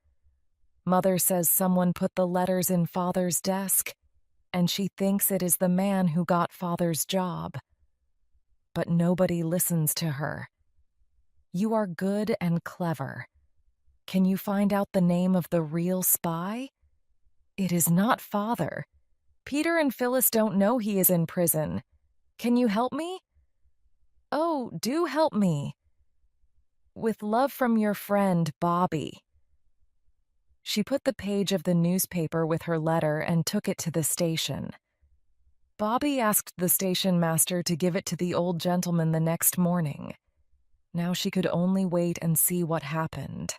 Mother says someone put the letters in Father's desk, and she thinks it is the man who got Father's job. But nobody listens to her. You are good and clever. Can you find out the name of the real spy? It is not Father. Peter and Phyllis don't know he is in prison. Can you help me? Oh, do help me. With love from your friend, Bobby." She put the page of the newspaper with her letter and took it to the station. Bobby asked the station master to give it to the old gentleman the next morning. Now she could only wait and see what happened.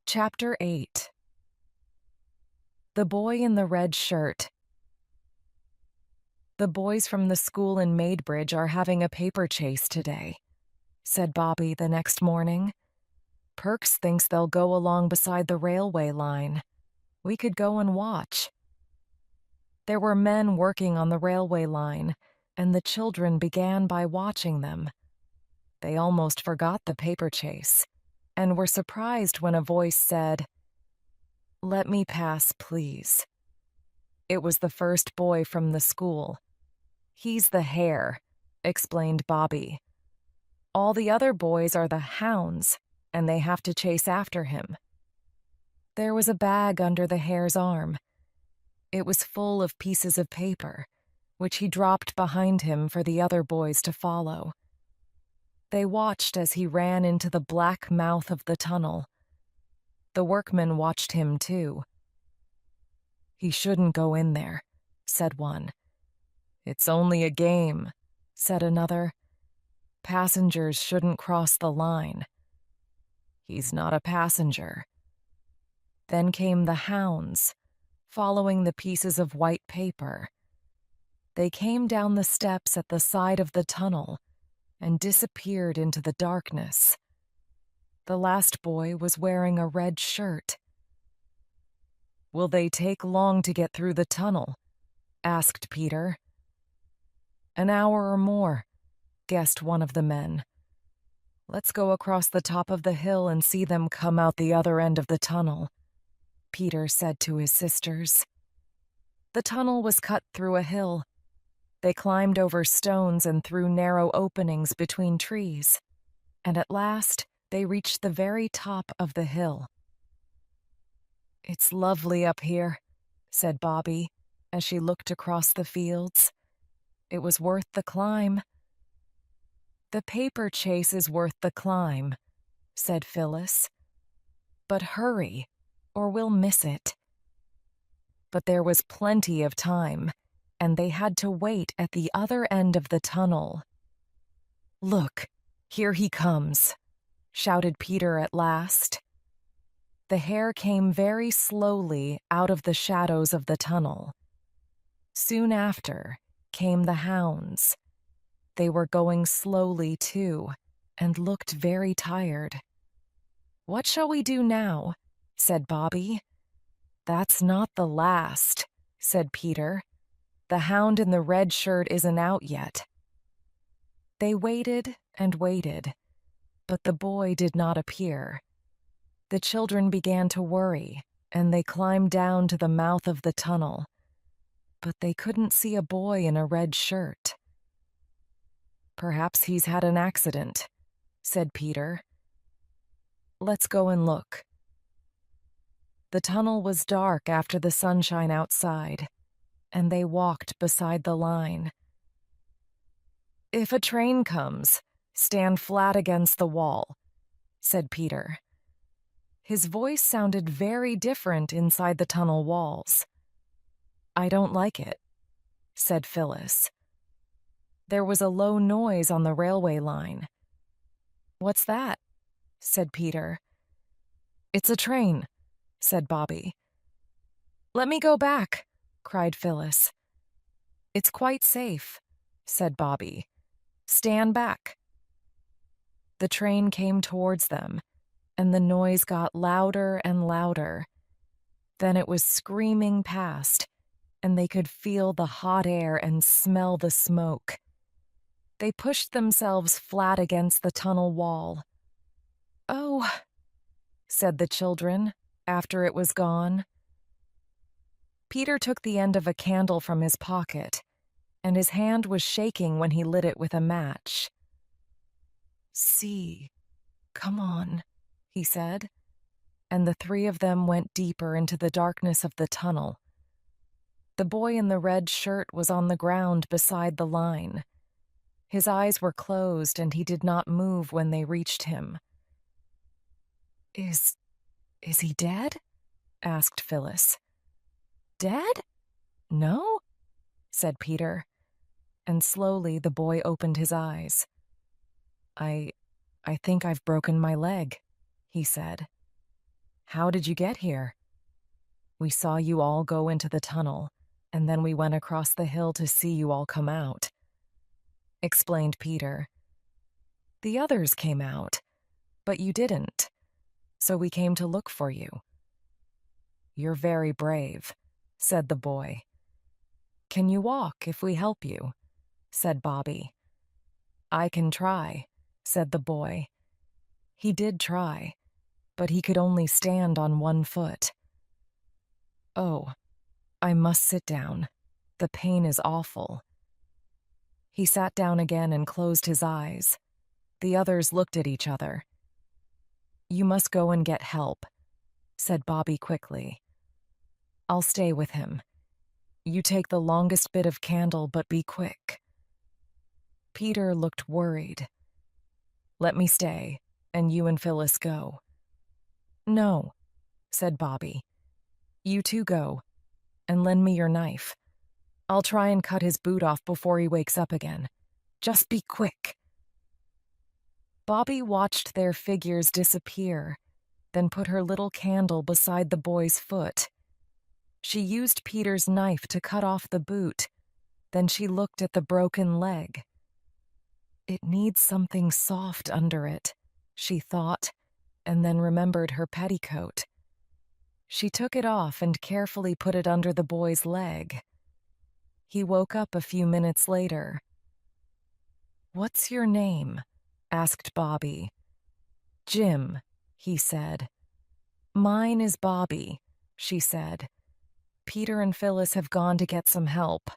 Chapter 8. The Boy in the Red Shirt. "The boys from the school in Maidbridge are having a paper chase today," said Bobby the next morning. "Perks thinks they'll go along beside the railway line. We could go and watch." There were men working on the railway line, and the children began by watching them. They almost forgot the paper chase, and were surprised when a voice said, "Let me pass, please." It was the first boy from the school. "He's the hare," explained Bobby. "All the other boys are the hounds, and they have to chase after him." There was a bag under the hare's arm. It was full of pieces of paper, which he dropped behind him for the other boys to follow. They watched as he ran into the black mouth of the tunnel. The workmen watched him too. "He shouldn't go in there," said one. "It's only a game," said another. "Passengers shouldn't cross the line." "He's not a passenger." Then came the hounds, following the pieces of white paper. They came down the steps at the side of the tunnel and disappeared into the darkness. The last boy was wearing a red shirt. "Will they take long to get through the tunnel?" asked Peter. "An hour or more," guessed one of the men. "Let's go across the top of the hill and see them come out the other end of the tunnel," Peter said to his sisters. The tunnel was cut through a hill. They climbed over stones and through narrow openings between trees, and at last they reached the very top of the hill. "It's lovely up here," said Bobby, as she looked across the fields. "It was worth the climb." "The paper chase is worth the climb," said Phyllis. "But hurry, or we'll miss it." But there was plenty of time, and they had to wait at the other end of the tunnel. "Look, here he comes," shouted Peter at last. The hare came very slowly out of the shadows of the tunnel. Soon after came the hounds. They were going slowly too, and looked very tired. "What shall we do now?" said Bobby. "That's not the last," said Peter. "The hound in the red shirt isn't out yet." They waited and waited, but the boy did not appear. The children began to worry, and they climbed down to the mouth of the tunnel. But they couldn't see a boy in a red shirt. "Perhaps he's had an accident," said Peter. "Let's go and look." The tunnel was dark after the sunshine outside, and they walked beside the line. "If a train comes, stand flat against the wall," said Peter. His voice sounded very different inside the tunnel walls. "I don't like it," said Phyllis. There was a low noise on the railway line. "What's that?" said Peter. "It's a train," said Bobby. "Let me go back," cried Phyllis. "It's quite safe," said Bobby. "Stand back." The train came towards them, and the noise got louder and louder. Then it was screaming past, and they could feel the hot air and smell the smoke. They pushed themselves flat against the tunnel wall. "Oh," said the children after it was gone. Peter took the end of a candle from his pocket, and his hand was shaking when he lit it with a match. "See, come on," he said, and the three of them went deeper into the darkness of the tunnel. The boy in the red shirt was on the ground beside the line. His eyes were closed, and he did not move when they reached him. Is he dead?" asked Phyllis. "Dead? No?" said Peter, and slowly the boy opened his eyes. I think I've broken my leg," he said. "How did you get here?" "We saw you all go into the tunnel, and then we went across the hill to see you all come out," explained Peter. "The others came out, but you didn't, so we came to look for you." "You're very brave," said the boy. "Can you walk if we help you?" said Bobby. "I can try," said the boy. He did try, but he could only stand on one foot. "Oh, I must sit down. The pain is awful. He sat down again and closed his eyes. The others looked at each other. You must go and get help, said Bobby quickly. I'll stay with him. You take the longest bit of candle, but be quick. Peter looked worried. Let me stay, and you and Phyllis go. No, said Bobby. You two go, and lend me your knife. I'll try and cut his boot off before he wakes up again. Just be quick. Bobby watched their figures disappear, then put her little candle beside the boy's foot. She used Peter's knife to cut off the boot. Then she looked at the broken leg. It needs something soft under it, she thought, and then remembered her petticoat. She took it off and carefully put it under the boy's leg. He woke up a few minutes later. What's your name? Asked Bobby. Jim, he said. Mine is Bobby, she said. Peter and Phyllis have gone to get some help.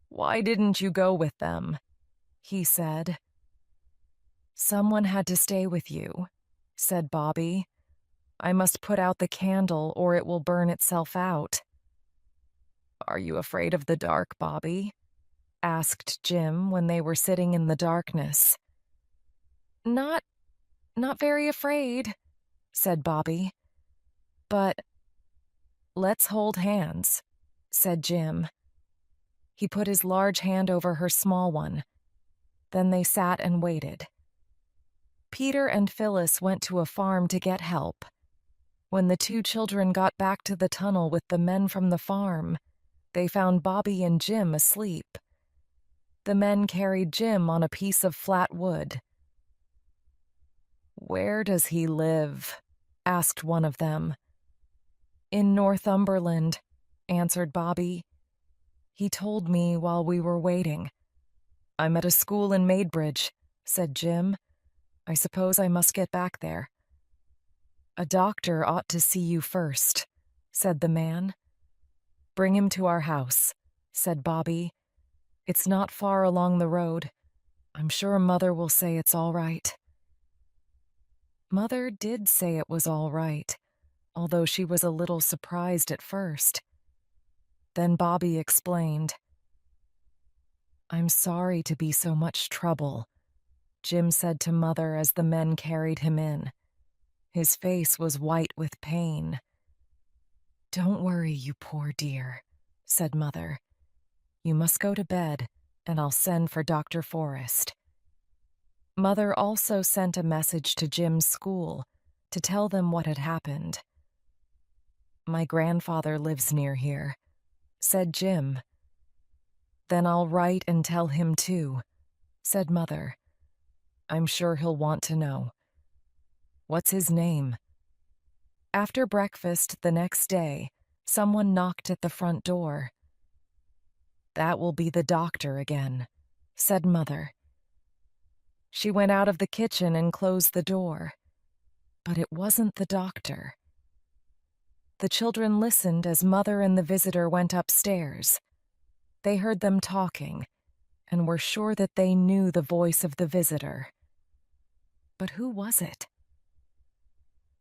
Why didn't you go with them? He said. Someone had to stay with you, said Bobby. I must put out the candle or it will burn itself out. Are you afraid of the dark, Bobby? Asked Jim when they were sitting in the darkness. Not very afraid, said Bobby. But let's hold hands, said Jim. He put his large hand over her small one. Then they sat and waited. Peter and Phyllis went to a farm to get help. When the two children got back to the tunnel with the men from the farm, they found Bobby and Jim asleep. The men carried Jim on a piece of flat wood. Where does he live? Asked one of them. In Northumberland, answered Bobby. He told me while we were waiting. I'm at a school in Maidbridge, said Jim. I suppose I must get back there. A doctor ought to see you first, said the man. Bring him to our house, said Bobby. It's not far along the road. I'm sure Mother will say it's all right. Mother did say it was all right, although she was a little surprised at first. Then Bobby explained. I'm sorry to be so much trouble, Jim said to Mother as the men carried him in. His face was white with pain. Don't worry, you poor dear, said Mother. You must go to bed, and I'll send for Dr. Forrest. Mother also sent a message to Jim's school to tell them what had happened. My grandfather lives near here, said Jim. Then I'll write and tell him too, said Mother. I'm sure he'll want to know. What's his name? After breakfast the next day, someone knocked at the front door. That will be the doctor again, said Mother. She went out of the kitchen and closed the door. But it wasn't the doctor. The children listened as Mother and the visitor went upstairs. They heard them talking and were sure that they knew the voice of the visitor. But who was it?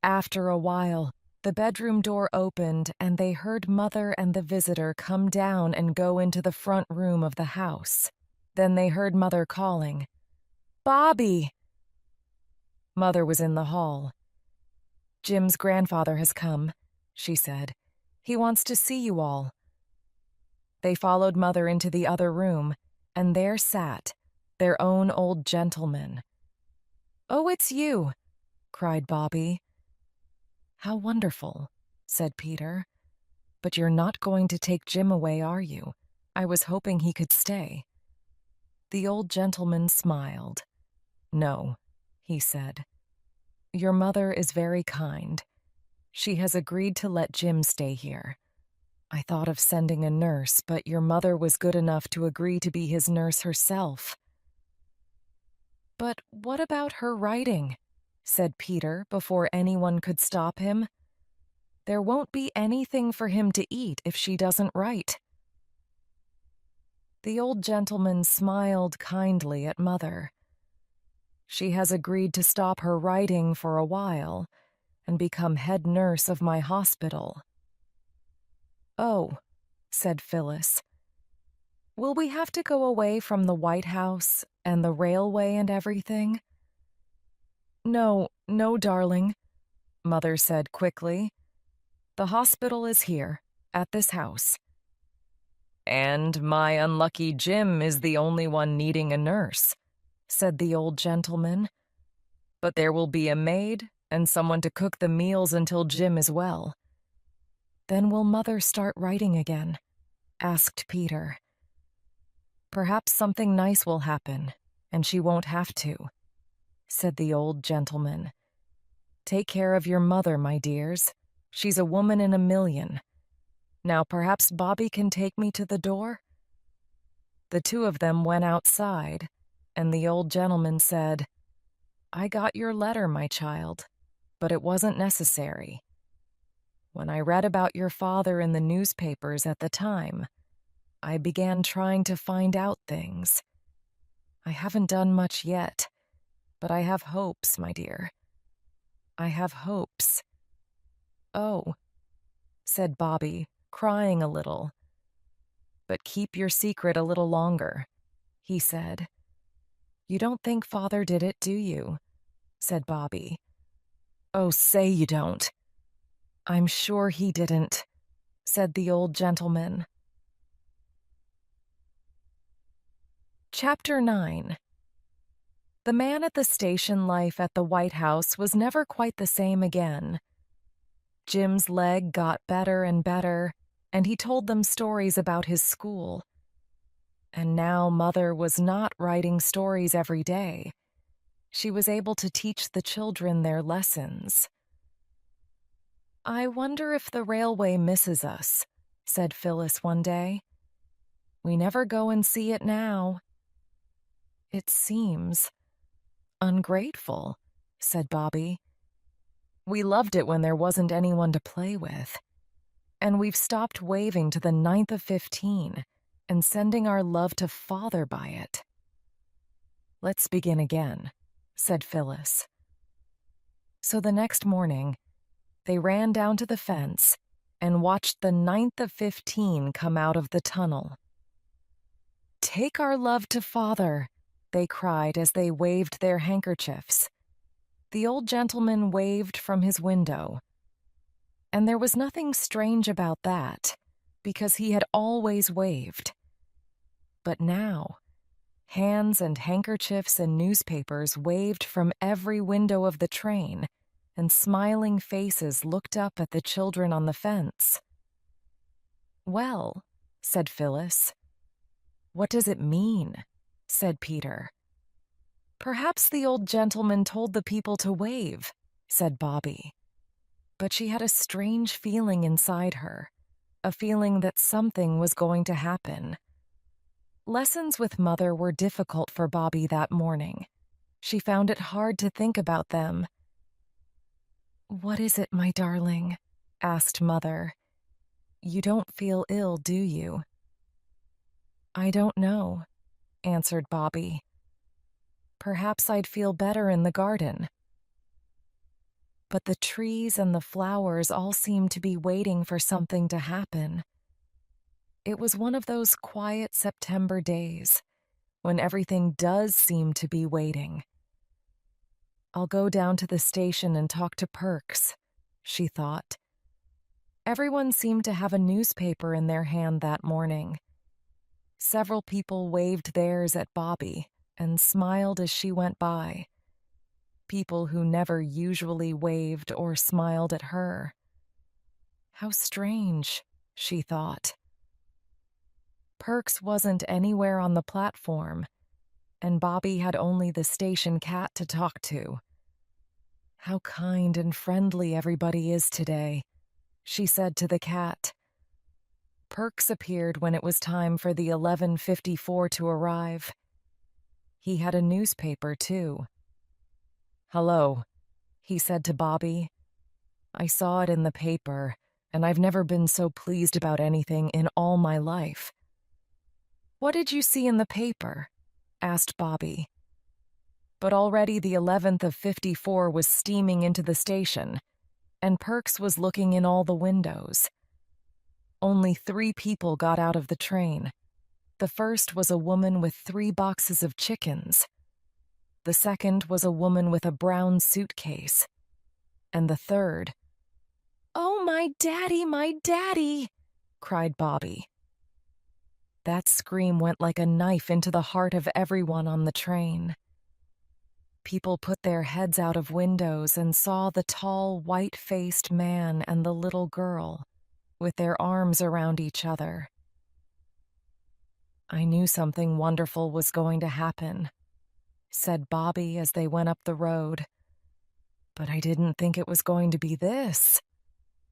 After a while, the bedroom door opened and they heard Mother and the visitor come down and go into the front room of the house. Then they heard Mother calling, Bobby! Mother was in the hall. Jim's grandfather has come, she said. He wants to see you all. They followed Mother into the other room, and there sat their own old gentleman. Oh, it's you, cried Bobby. How wonderful, said Peter. But you're not going to take Jim away, are you? I was hoping he could stay. The old gentleman smiled. No, he said. Your mother is very kind. She has agreed to let Jim stay here. I thought of sending a nurse, but your mother was good enough to agree to be his nurse herself. But what about her writing? Said Peter before anyone could stop him. There won't be anything for him to eat if she doesn't write." The old gentleman smiled kindly at Mother. "She has agreed to stop her writing for a while and become head nurse of my hospital." "Oh," said Phyllis. "Will we have to go away from the White House and the railway and everything?" "No, no, darling," Mother said quickly. "The hospital is here, at this house. And my unlucky Jim is the only one needing a nurse," said the old gentleman. "But there will be a maid and someone to cook the meals until Jim is well." "Then will Mother start writing again?" asked Peter. "Perhaps something nice will happen, and she won't have to," said the old gentleman. "Take care of your mother, my dears. She's a woman in a million. Now perhaps Bobby can take me to the door?" The two of them went outside, and the old gentleman said, "I got your letter, my child, but it wasn't necessary. When I read about your father in the newspapers at the time, I began trying to find out things. I haven't done much yet, but I have hopes, my dear. I have hopes." "Oh," said Bobby, crying a little. "But keep your secret a little longer," he said. "You don't think Father did it, do you?" said Bobby. "Oh, say you don't." "I'm sure he didn't," said the old gentleman. Chapter 9. The man at the station life at the White House was never quite the same again. Jim's leg got better and better, and he told them stories about his school. And now Mother was not writing stories every day. She was able to teach the children their lessons. "I wonder if the railway misses us," said Phyllis one day. "We never go and see it now." "It seems ungrateful," said Bobby. "We loved it when there wasn't anyone to play with. And we've stopped waving to the 9th of 15 and sending our love to Father by it." "Let's begin again," said Phyllis. So the next morning, they ran down to the fence and watched the 9th of 15 come out of the tunnel. "Take our love to Father," they cried as they waved their handkerchiefs. The old gentleman waved from his window. And there was nothing strange about that, because he had always waved. But now, hands and handkerchiefs and newspapers waved from every window of the train, and smiling faces looked up at the children on the fence. "Well," said Phyllis. "What does it mean?" said Peter. "Perhaps the old gentleman told the people to wave," said Bobby. But she had a strange feeling inside her, a feeling that something was going to happen. Lessons with Mother were difficult for Bobby that morning. She found it hard to think about them. "What is it, my darling?" asked Mother. "You don't feel ill, do you?" "I don't know," answered Bobby. "Perhaps I'd feel better in the garden." But the trees and the flowers all seemed to be waiting for something to happen. It was one of those quiet September days when everything does seem to be waiting. "I'll go down to the station and talk to Perks," she thought. Everyone seemed to have a newspaper in their hand that morning. Several people waved theirs at Bobby and smiled as she went by. People who never usually waved or smiled at her. How strange, she thought. Perks wasn't anywhere on the platform, and Bobby had only the station cat to talk to. "How kind and friendly everybody is today," she said to the cat. Perks appeared when it was time for the 11:54 to arrive. He had a newspaper, too. "Hello," he said to Bobby. "I saw it in the paper, and I've never been so pleased about anything in all my life. "What did you see in the paper?" asked Bobby. But already the 11th of 54 was steaming into the station, and Perks was looking in all the windows. Only 3 people got out of the train. The first was a woman with 3 boxes of chickens. The second was a woman with a brown suitcase. And the third— "Oh, my daddy!" cried Bobby. That scream went like a knife into the heart of everyone on the train. People put their heads out of windows and saw the tall, white-faced man and the little girl, with their arms around each other. "I knew something wonderful was going to happen," said Bobby as they went up the road. "But I didn't think it was going to be this.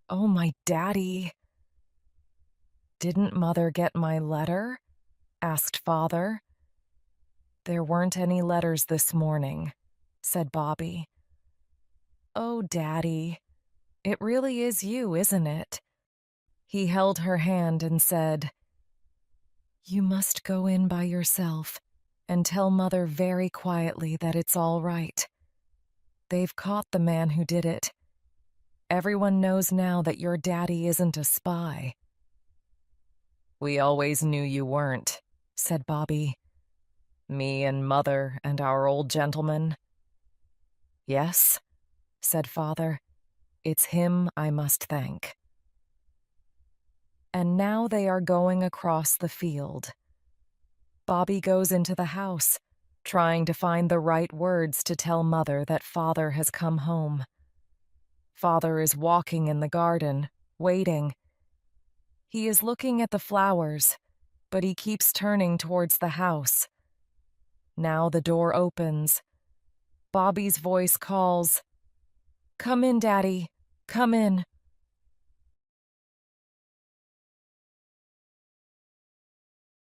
Oh, my daddy." "Didn't Mother get my letter?" asked Father. "There weren't any letters this morning," said Bobby. "Oh, Daddy, it really is you, isn't it?" He held her hand and said, "You must go in by yourself and tell Mother very quietly that it's all right. They've caught the man who did it. Everyone knows now that your daddy isn't a spy." "We always knew you weren't," said Bobby. "Me and Mother and our old gentleman." "Yes," said Father. "It's him I must thank." And now they are going across the field. Bobby goes into the house, trying to find the right words to tell Mother that Father has come home. Father is walking in the garden, waiting. He is looking at the flowers, but he keeps turning towards the house. Now the door opens. Bobby's voice calls, "Come in, Daddy, come in.